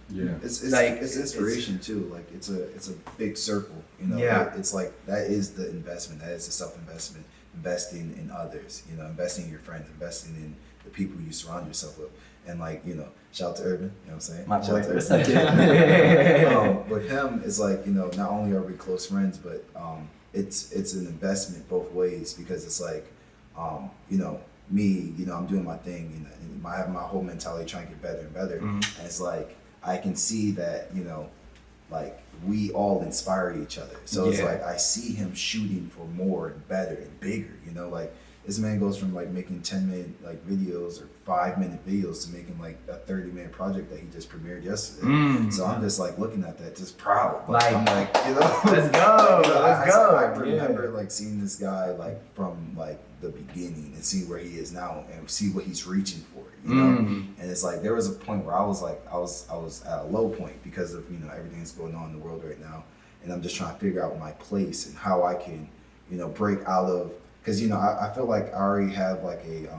Yeah, it's like it's inspiration too. Like it's a big circle, you know. Yeah, it's like that is the investment. That is the self-investment. Investing in others, you know, investing in your friends, investing in the people you surround yourself with, and like, you know, shout out to Urban, you know what I'm saying? My boy, what's up, kid? With him, it's like, you know, not only are we close friends, but it's an investment both ways, because it's like, you know, me, you know, I'm doing my thing, you know, and I have my whole mentality trying to get better and better, and it's like I can see that, you know, like we all inspire each other. So it's like I see him shooting for more and better and bigger, you know, like this man goes from like making 10-minute like videos or 5-minute videos to making like a 30-minute project that he just premiered yesterday. So I'm just like looking at that, just proud. Like I'm like, you know, let's go, let's go. I remember like seeing this guy like from like the beginning and see where he is now and see what he's reaching for, you know. And it's like there was a point where I was at a low point because of, you know, everything that's going on in the world right now, and I'm just trying to figure out my place and how I can, you know, break out of, because, you know, I feel like I already have like a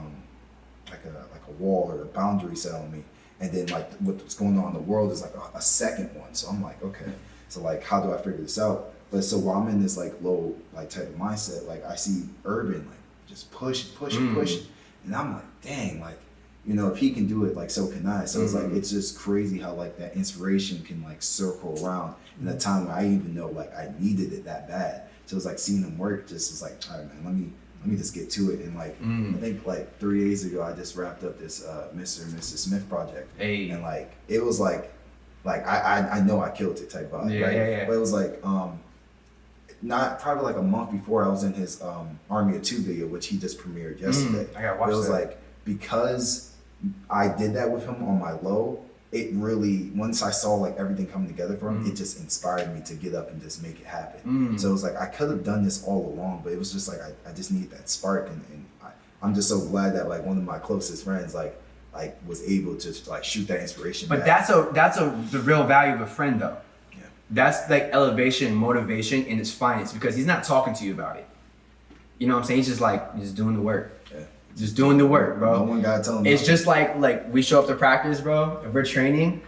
wall or a boundary set on me, and then like what's going on in the world is like a second one. So I'm like, okay, so like how do I figure this out? But so while I'm in this like low like type of mindset, like I see Urban like just push, and I'm like, dang, like, you know, if he can do it, like so can I. So it's like it's just crazy how like that inspiration can like circle around in a time where I didn't even know like I needed it that bad. So it's like seeing him work just was like, all right, man, let me just get to it. And like I think like 3 days ago I just wrapped up this Mr. and Mrs. Smith project. And like it was like like I know I killed it type vibe, Yeah, right? yeah. But it was like not probably like a month before I was in his Army of Two video, which he just premiered yesterday. I gotta watch It was that. like because I did that with him on my low, it really, once I saw like everything coming together for him, it just inspired me to get up and just make it happen. So it was like I could have done this all along, but it was just like I just need that spark, and I'm just so glad that like one of my closest friends like was able to like shoot that inspiration. But back. that's the real value of a friend though. Yeah. That's like elevation and motivation in its finest, because he's not talking to you about it. You know what I'm saying? He's just like just doing the work. Yeah. Just doing the work, bro. No one got to tell him. It's just like we show up to practice, bro. If we're training,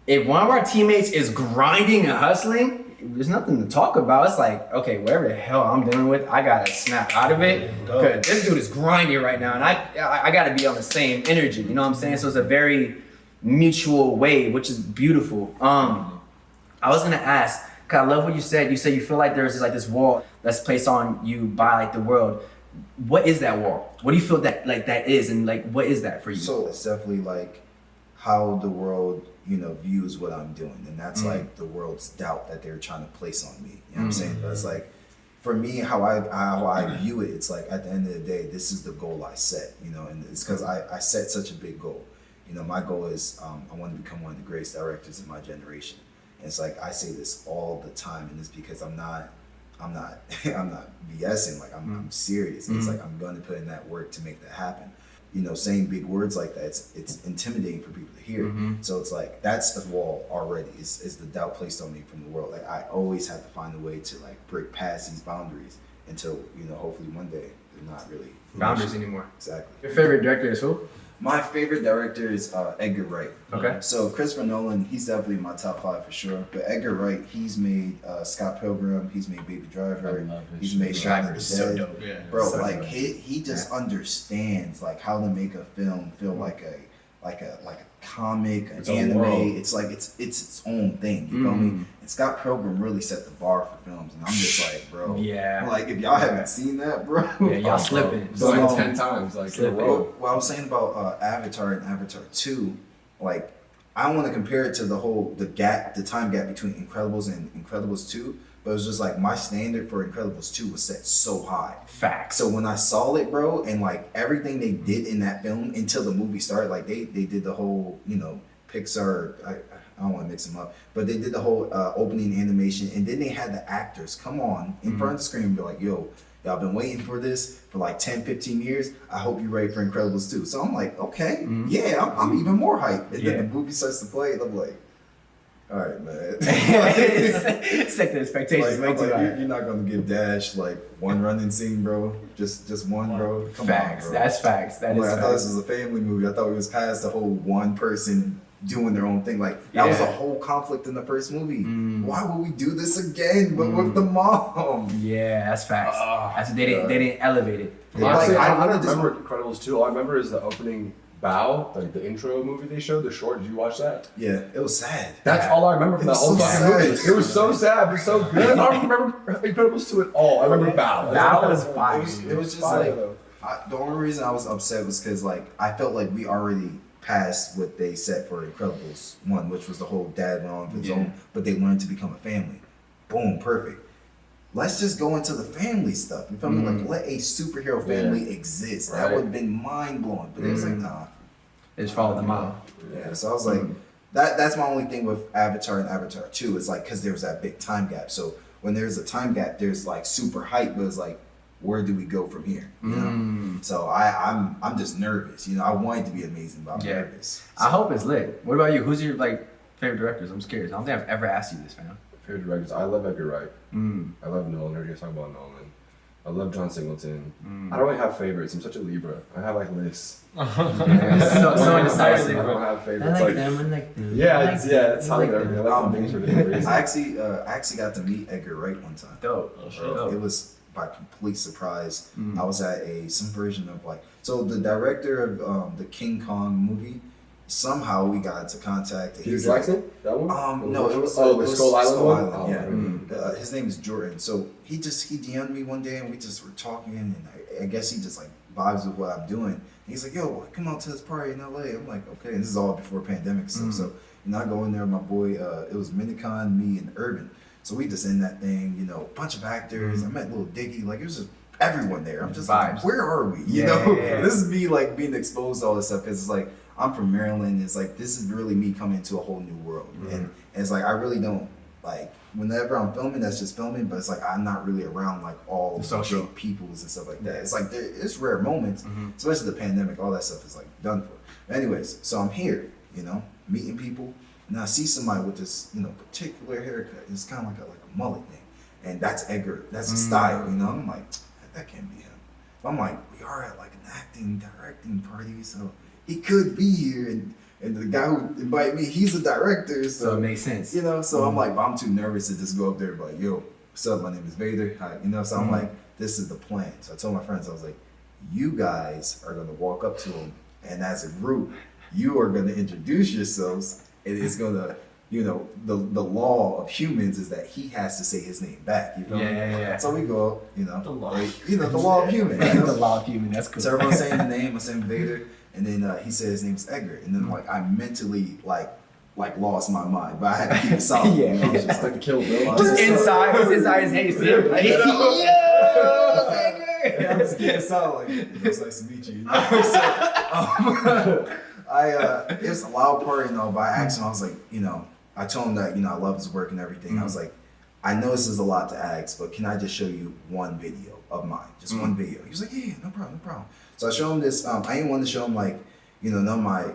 if one of our teammates is grinding and hustling, there's nothing to talk about. It's like, okay, whatever the hell I'm dealing with, I gotta snap out of it. Cause this dude is grinding right now, and I gotta be on the same energy. You know what I'm saying? So it's a very mutual way, which is beautiful. I was gonna ask, cause I love what you said. You said you feel like there's this wall that's placed on you by like the world. What is that wall? What do you feel that that is, and like what is that for you? So it's definitely like how the world, views what I'm doing, and that's like the world's doubt that they're trying to place on me. You know what I'm saying? But it's like for me, how I view it, it's like at the end of the day, this is the goal I set. And it's because I set such a big goal. My goal is I want to become one of the greatest directors in my generation. And it's like I say this all the time, and it's because I'm not BSing. Like I'm serious. It's like I'm going to put in that work to make that happen. Saying big words like that, it's intimidating for people to hear. So it's like that's the wall already. Is the doubt placed on me from the world. Like I always have to find a way to like break past these boundaries until hopefully one day they're not really Boundaries anymore. Exactly. Your favorite director is who? My favorite director is Edgar Wright. Okay. So Christopher Nolan, he's definitely in my top 5 for sure. But Edgar Wright, he's made Scott Pilgrim, he's made Baby Driver, he's made Shaun of the so Dead. dope. Yeah. Bro, So like dope. he just understands like how to make a film feel like a comic, an Its own anime. world. It's like it's its own thing. You feel me? And Scott Pilgrim really set the bar for films, and I'm just like, bro. Yeah. Like if y'all haven't seen that, bro. Yeah, y'all slipping. It's like So- 10 times, like in a Slipping. row. What I was saying about Avatar and Avatar 2, like I want to compare it to the time gap between Incredibles and Incredibles 2, but it was just like my standard for Incredibles 2 was set so high. Facts. So when I saw it, bro, and like everything they did in that film until the movie started, like they did the whole, Pixar, I don't want to mix them up, but they did the whole opening animation, and then they had the actors come on in front of the screen and be like, yo, y'all been waiting for this for like 10, 15 years. I hope you're ready for Incredibles 2. So I'm like, okay, yeah, I'm even more hyped. And then the movie starts to play, and I'm like, all right, man. Set the expectations way I'm too like, high. you're not gonna give Dash like one running scene, bro. Just one, bro. Come Facts. on, bro. That's facts. That I'm is like, I thought this facts. was a family movie. I thought we was past the whole one person doing their own thing. Like that was a Yeah. whole conflict in the first movie. Why would we do this again, but with the mom? Yeah, that's facts. That's they didn't elevate it. Honestly, Like, I I don't just- remember Incredibles 2. All I remember is the opening bow, like the intro movie they showed, the short. Did you watch that? Yeah, it was sad. That's all I remember from It that was whole so fucking sad. movie. It was so sad, but so good. I don't remember Incredibles 2 at all. I remember bow. Bow was It fire. was just Fire, like though. the only reason I was upset was because like I felt like we already passed what they set for Incredibles 1, which was the whole dad went on his own, but they learned to become a family. Boom, perfect. Let's just go into the family stuff. You feel me? Like let a superhero family exist. That Right. would have been mind blowing. But it was like, nah. They just followed the mom. Yeah. So I was like, that's my only thing with Avatar and Avatar 2 is like because there was that big time gap. So when there's a time gap, there's like super hype, but it's like, where do we go from here? You know? So I'm just nervous. I want it to be amazing, but I'm nervous. I hope it's lit. What about you? Who's your favorite directors? I'm scared. I don't think I've ever asked you this, fam. Favorite directors. I love Edgar Wright. I love Nolan. We're gonna talk about Nolan. I love John Singleton. I don't really have favorites. I'm such a Libra. I have like lists. so indecisive. I don't have I favorites. like them. I like them. Yeah, I like it's them. it's I how like they're them. I like things for different reasons. I actually got to meet Edgar Wright one time. Dope. Dope. It was by complete surprise. I was at some version of so the director of the King Kong movie. Somehow we got into contact. Hugh Jackson? That one? No, it was the Skull Island one. Island, yeah. Oh, His name is Jordan. So he DM'd me one day and we just were talking, and I guess he just like vibes with what I'm doing. And he's like, "Yo, come out to this party in LA." I'm like, "Okay." And this is all before pandemic stuff. So And I go in there with my boy, it was Minicon, me, and Urban. So we just in that thing, you know, bunch of actors. I met Lil Dicky, like it was just everyone there. I'm just like, where are we? You know, this is me like being exposed to all this stuff because it's like I'm from Maryland. It's like this is really me coming into a whole new world, and it's like I really don't like whenever I'm filming, that's just filming. But it's like I'm not really around like all the big peoples and stuff like that. It's like it's rare moments, especially the pandemic. All that stuff is like done for. But anyways, so I'm here, you know, meeting people. And I see somebody with this, you know, particular haircut. It's kind of like a mullet thing, and that's Edgar. That's his style, you know. I'm like, that can't be him. But I'm like, we are at like an directing party, so he could be here. And the guy who invited me, he's a director, so it makes sense, you know. So I'm like, but I'm too nervous to just go up there and be like, yo, what's up? My name is Vader. Hi, you know. So I'm like, this is the plan. So I told my friends, I was like, you guys are gonna walk up to him, and as a group, you are gonna introduce yourselves. It's gonna, you know, the law of humans is that he has to say his name back. You know? Yeah. So we go, you know, The law. you know, the law of humans. You know? The law of human. That's cool. So everyone's saying the name. I'm saying Vader, and then he said his name's Edgar, and then like I mentally like lost my mind, but I had to keep it solid. Yeah. You know? I was just like the kill Bill. Just inside his head, you see him like, Yeah, I'm just getting solid. Like, it's nice to meet you. You know? So, it was a loud party, you know, by accident. I was like, you know, I told him that, you know, I love his work and everything. I was like, I know this is a lot to ask, but can I just show you one video of mine? Just one video. He was like, yeah, no problem. So I showed him this. I didn't want to show him like, you know, none of my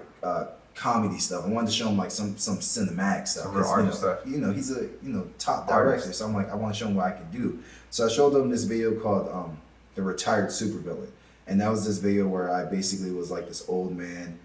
comedy stuff. I wanted to show him like some cinematic stuff. Some real artist stuff. You know, he's a, you know, top director. So I'm like, I want to show him what I can do. So I showed him this video called The Retired Supervillain. And that was this video where I basically was like this old man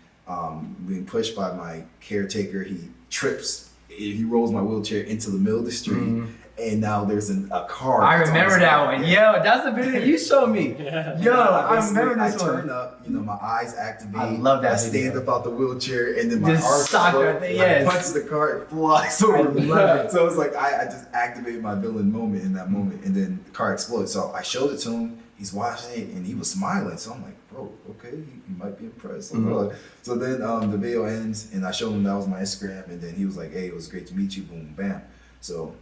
being pushed by my caretaker. He trips, he rolls my wheelchair into the middle of the street, and now there's a car. I remember that one. Yo, that's the video you showed me. Yo, I remember this one. I turn up, you know, my eyes activate. I love that I stand video. up out the wheelchair, and then my Just arms sock float, right there, yes. I punch the car, it flies over me. love it. So it's like I just activated my villain moment in that moment, and then the car explodes. So I showed it to him. He's watching it, and he was smiling. So I'm like, bro, okay, you might be impressed. So then the video ends, and I showed him that was my Instagram, and then he was like, hey, it was great to meet you, boom, bam. So,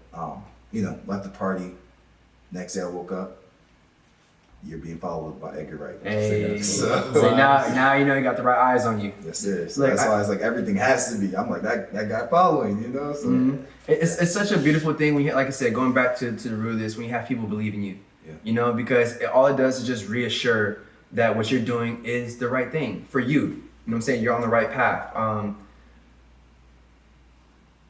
you know, left the party. Next day I woke up, you're being followed by Edgar Wright. Hey, So now you know you got the right eyes on you. yes, sir. So Like, that's why it's like everything has to be. I'm like that guy following, you know. So It's such a beautiful thing when you, like I said, going back to the root of this, when you have people believe in you. Yeah. You know, because all it does is just reassure that what you're doing is the right thing for you. You know what I'm saying? You're on the right path.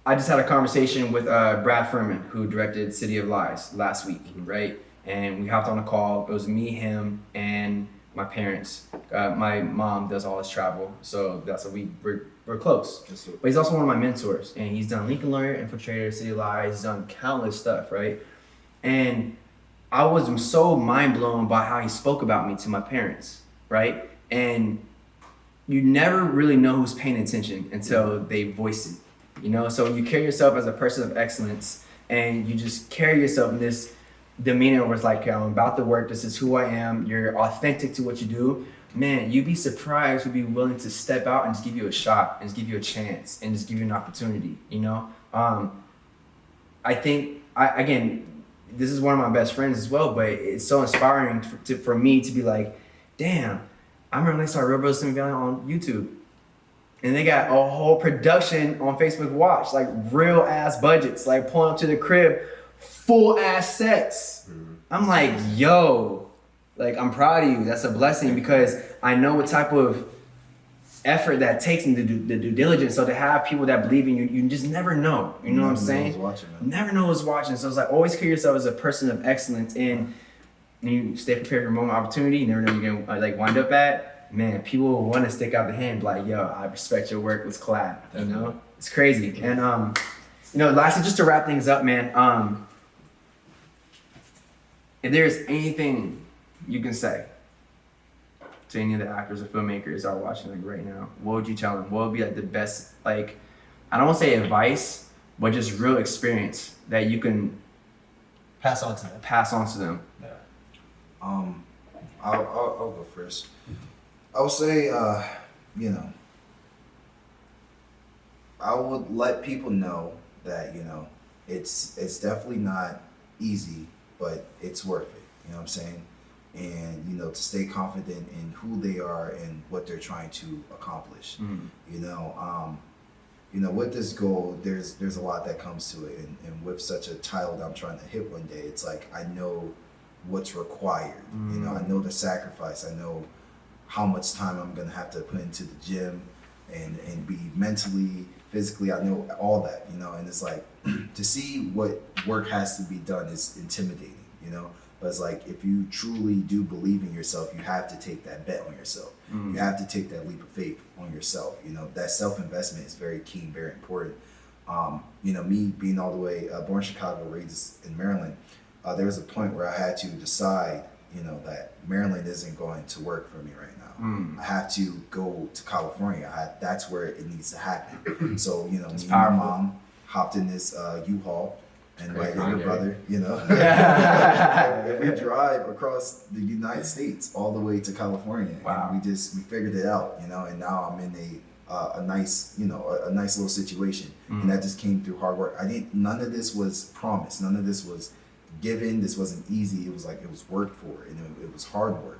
I just had a conversation with Brad Furman, who directed City of Lies last week, right? And we hopped on a call. It was me, him, and my parents. My mom does all his travel, so that's why we're close. But he's also one of my mentors, and he's done Lincoln Lawyer, Infiltrator, City of Lies. He's done countless stuff, right? And I was so mind blown by how he spoke about me to my parents, right? And you never really know who's paying attention until they voice it, you know? So you carry yourself as a person of excellence, and you just carry yourself in this demeanor where it's like, I'm about to work, this is who I am, you're authentic to what you do. Man, you'd be surprised who'd be willing to step out and just give you a shot, and just give you a chance, and just give you an opportunity, you know? I think, again, this is one of my best friends as well, but it's so inspiring for me to be like, damn, I remember when they started Real Brothers Simi Valley on YouTube. And they got a whole production on Facebook Watch, like real ass budgets, like pulling up to the crib, full ass sets. I'm like, yo, like I'm proud of you. That's a blessing because I know what type of effort that takes and the due diligence. So to have people that believe in you, you just never know. You know what I'm saying? Never know who's watching. So it's like always carry yourself as a person of excellence, and you stay prepared for a moment of opportunity. You never know you're gonna like wind up at. Man, people will want to stick out the hand, like, yo, I respect your work. Let's clap. You know, it's crazy. And you know, lastly, just to wrap things up, man. If there's anything you can say to any of the actors or filmmakers that are watching like right now, what would you tell them? What would be like the best, like, I don't want to say advice, but just real experience that you can Pass on to them. Yeah. I'll go first. I would say, you know, I would let people know that, you know, it's definitely not easy, but it's worth it. You know what I'm saying? And, you know, to stay confident in who they are and what they're trying to accomplish. You know, with this goal, there's a lot that comes to it. And with such a title that I'm trying to hit one day, it's like, I know what's required. You know, I know the sacrifice. I know how much time I'm going to have to put into the gym and be mentally, physically, I know all that, you know, and it's like, to see what work has to be done is intimidating, you know, but it's like, if you truly do believe in yourself, you have to take that bet on yourself. You have to take that leap of faith on yourself, you know, that self-investment is very key and very important. You know, me being all the way, born in Chicago, raised in Maryland, there was a point where I had to decide, you know, that Maryland isn't going to work for me right now. I have to go to California. That's where it needs to happen. So, you know, me and my mom hopped in this U-Haul and my younger brother, you know, and we drive across the United States all the way to California. Wow. And we figured it out, you know, and now I'm in a nice, you know, a nice little situation. And that just came through hard work. None of this was promised. None of this was given. This wasn't easy. It was like, it was worked for, and it was hard work.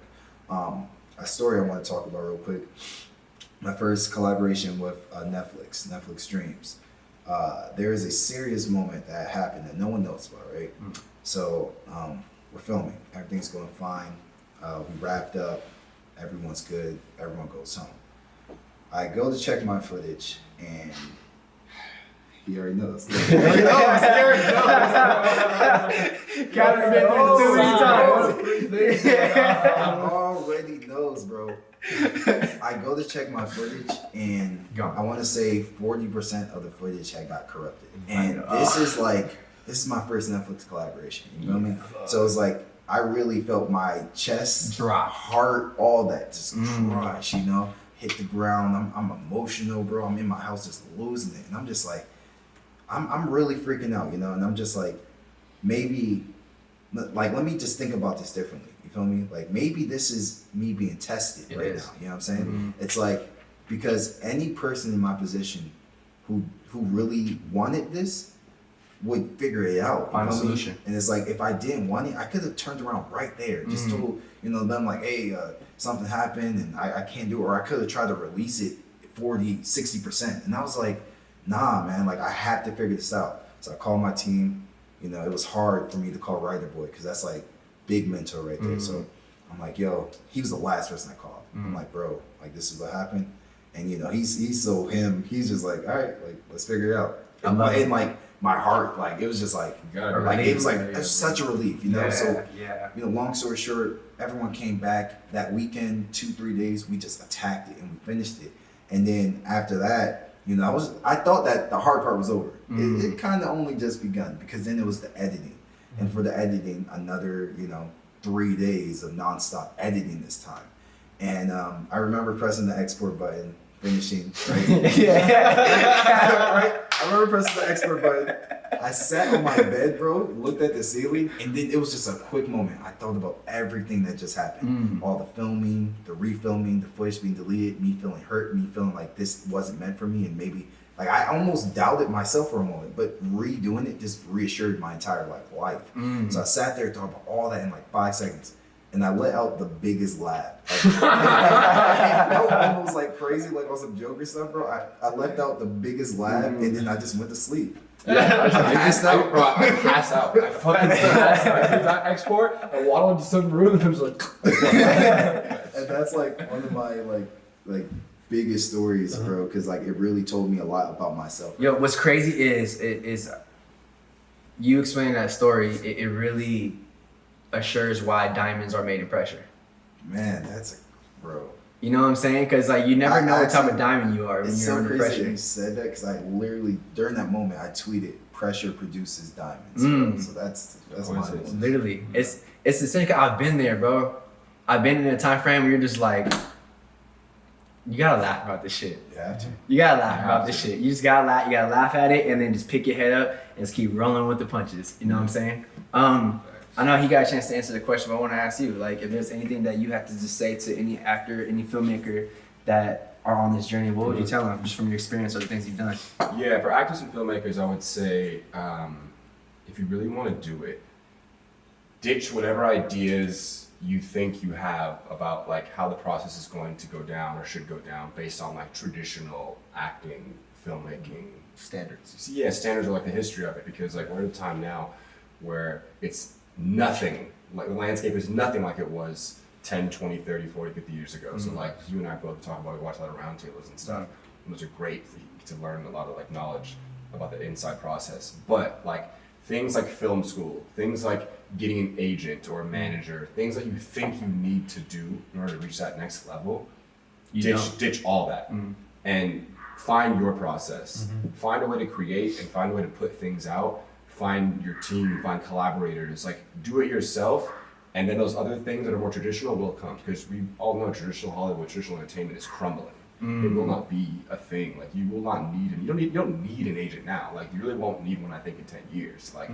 A story I want to talk about real quick. My first collaboration with Netflix Streams. There is a serious moment that happened that no one knows about, right? So we're filming. Everything's going fine. We wrapped up. Everyone's good. Everyone goes home. I go to check my footage, and he already knows. He already knows. Captain been through this 2 times. Already knows, bro. I go to check my footage, and I want to say 40% of the footage had got corrupted. And this is my first Netflix collaboration. You know what I mean? So it's like, I really felt my chest, heart, all that just crush, you know, hit the ground. I'm emotional, bro. I'm in my house just losing it. And I'm just like, I'm really freaking out, you know? And I'm just like, maybe, like, let me just think about this differently. You feel me? Like, maybe this is me being tested now. You know what I'm saying? It's like, because any person in my position who really wanted this would figure it out. Find a solution. And it's like, if I didn't want it, I could have turned around right there. Just told, you know, them like, hey, something happened and I can't do it. Or I could have tried to release it 40, 60%. And I was like, nah, man, like, I have to figure this out. So I called my team. You know, it was hard for me to call Writer Boy because that's like big mentor right there. So I'm like, yo, he was the last person I called. I'm like, bro, like, this is what happened. And, you know, he's so him. He's just like, all right, like, let's figure it out. And like, my heart, like, it was just like it was like such a relief, you know. You know, long story short, everyone came back that weekend, 2-3 days. We just attacked it and we finished it. And then after that, you know, I thought that the hard part was over. It kind of only just begun, because then it was the editing, and for the editing, another, you know, 3 days of nonstop editing this time. And I remember pressing the export button, finishing, right? Right? I remember pressing the export button. I sat on my bed, bro, looked at the ceiling, and then it was just a quick moment. I thought about everything that just happened. All the filming, the refilming, the footage being deleted, me feeling hurt, me feeling like this wasn't meant for me, and maybe, like, I almost doubted myself for a moment, but redoing it just reassured my entire life. So I sat there, thought about all that in like 5 seconds. And I let out the biggest laugh. I felt almost like crazy, like on some Joker stuff, bro. I let out the biggest laugh, and then I just went to sleep. I passed out. I passed out. I fucking passed out. I did that export. I waddled into some room, and I was like, and that's like one of my like biggest stories, bro, because like it really told me a lot about myself. Yo, what's crazy is you explaining that story. It really assures why diamonds are made in pressure. Man, that's bro. You know what I'm saying? Because like you never know what type of diamond you are when it's you're so under crazy pressure. that you said that, because I literally during that moment I tweeted, "Pressure produces diamonds." Bro. So that's my one. Literally, it's the same. I've been there, bro. I've been in a time frame where you're just like, you gotta laugh about this shit. You have to. You gotta laugh about this shit. You just gotta laugh. You gotta laugh at it, and then just pick your head up and just keep rolling with the punches. You know what I'm saying? I know he got a chance to answer the question, but I want to ask you, like, if there's anything that you have to just say to any actor, any filmmaker that are on this journey, what would you tell them just from your experience or the things you've done? Yeah, for actors and filmmakers, I would say if you really want to do it, ditch whatever ideas you think you have about like how the process is going to go down or should go down based on like traditional acting, filmmaking Standards. Yeah, standards are like the history of it, because like we're at a time now where it's nothing, like the landscape is nothing like it was 10, 20, 30, 40, 50 years ago. So like you and I both talk about, we watch a lot of roundtables and stuff. And those are great to learn a lot of like knowledge about the inside process. But like things like film school, things like getting an agent or a manager, things that you think you need to do in order to reach that next level, ditch all that and find your process. Find a way to create and find a way to put things out. Find your team, find collaborators, like do it yourself. And then those other things that are more traditional will come, because we all know traditional Hollywood, traditional entertainment is crumbling. It will not be a thing. Like you will not need, and you don't need an agent now. Like you really won't need one, I think, in 10 years. Like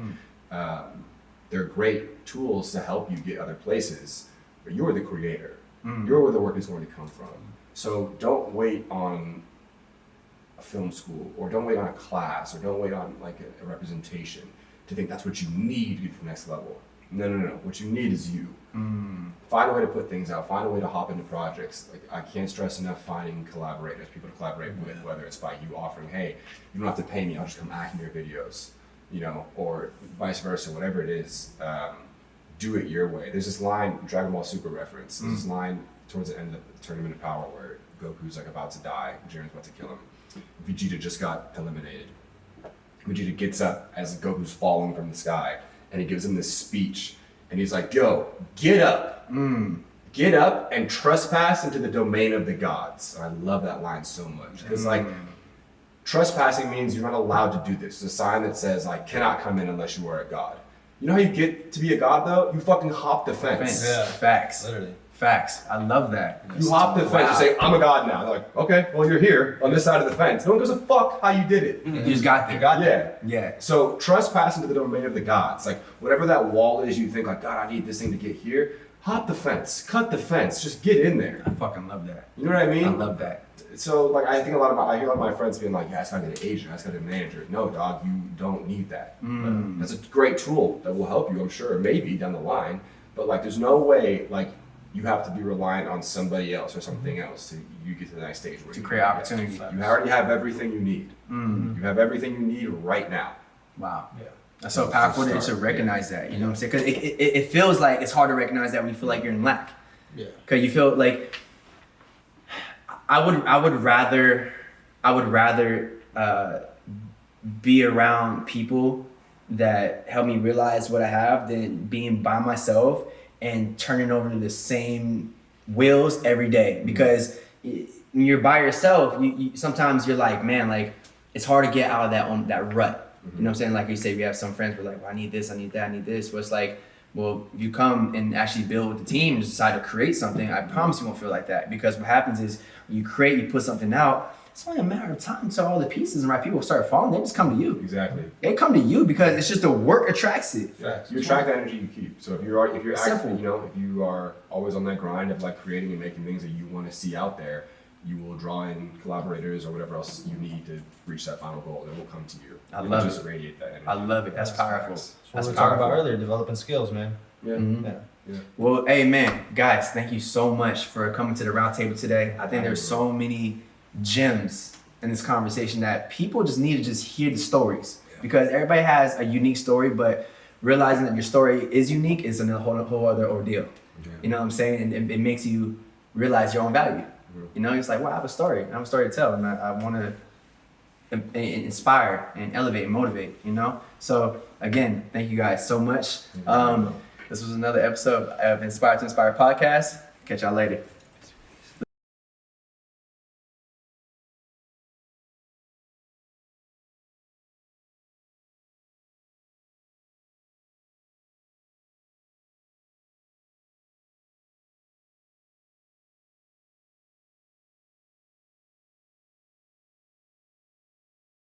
they're great tools to help you get other places, but you're the creator. You're where the work is going to come from. So don't wait on a film school, or don't wait on a class, or don't wait on like a representation to think that's what you need to get to the next level. No. What you need is you. Find a way to put things out. Find a way to hop into projects. Like I can't stress enough finding collaborators, people to collaborate with, whether it's by you offering, hey, you don't have to pay me, I'll just come act in your videos, or vice versa, whatever it is. Do it your way. There's this line, Dragon Ball Super reference. There's this line towards the end of the Tournament of Power where Goku's like about to die, Jiren's about to kill him. Vegeta just got eliminated. Vegeta gets up as Goku's falling from the sky, and he gives him this speech, and he's like, yo, get up. Get up and trespass into the domain of the gods. I love that line so much, because like trespassing means you're not allowed to do this. It's a sign that says like cannot come in unless you are a god. You know how you get to be a god though? You fucking hop the fence. Yeah. Facts. Literally. Facts. I love that. You hop the fence and say, I'm a god now. They're like, okay, well you're here on this side of the fence. No one gives a fuck how you did it. You just got there. Yeah. So trespass into the domain of the gods. Like whatever that wall is, you think like, God, I need this thing to get here. Hop the fence, cut the fence, just get in there. I fucking love that. You know what I mean? I love that. So like I think I hear a lot of my friends being like, yeah, I just gotta get an agent, I just gotta get a manager. No, dog, you don't need that. That's a great tool that will help you, I'm sure, maybe down the line. But like there's no way like you have to be reliant on somebody else or something else to you get to the next stage where To you create opportunity. You already have everything you need. You have everything you need right now. Wow. Yeah. That's so powerful to recognize that. You know what I'm saying? Because it feels like it's hard to recognize that when you feel like you're in lack. Yeah. Because you feel like I would rather be around people that help me realize what I have than being by myself and turning over the same wheels every day. Because when you're by yourself, you sometimes you're like, man, like it's hard to get out of that rut. You know what I'm saying? Like you say, we have some friends who are like, well, I need this, I need that, I need this. But it's like, well, if you come and actually build with the team and decide to create something, I promise you won't feel like that. Because what happens is when you create, you put something out, it's only a matter of time until all the pieces and right people start falling. They just come to you. Exactly. They come to you because it's just the work attracts it. Yeah. You attract the energy you keep. So if you're Simple. actually, if you are always on that grind of like creating and making things that you want to see out there, you will draw in collaborators or whatever else you need to reach that final goal. It will come to you. I love just it. radiate that energy. I love it. That's powerful. That's what That's we were talking about powerful. earlier, developing skills, man. Yeah. Yeah. Well, hey man, guys, thank you so much for coming to the round table today. I think there's so many gems in this conversation that people just need to just hear the stories, because everybody has a unique story, but realizing that your story is unique is a whole other ordeal. You know what I'm saying? And it makes you realize your own value. You know, it's like, well, I have a story. I have a story to tell, and I want to inspire and elevate and motivate, you know? So again, thank you guys so much. This was another episode of Inspire to Inspire podcast. Catch y'all later.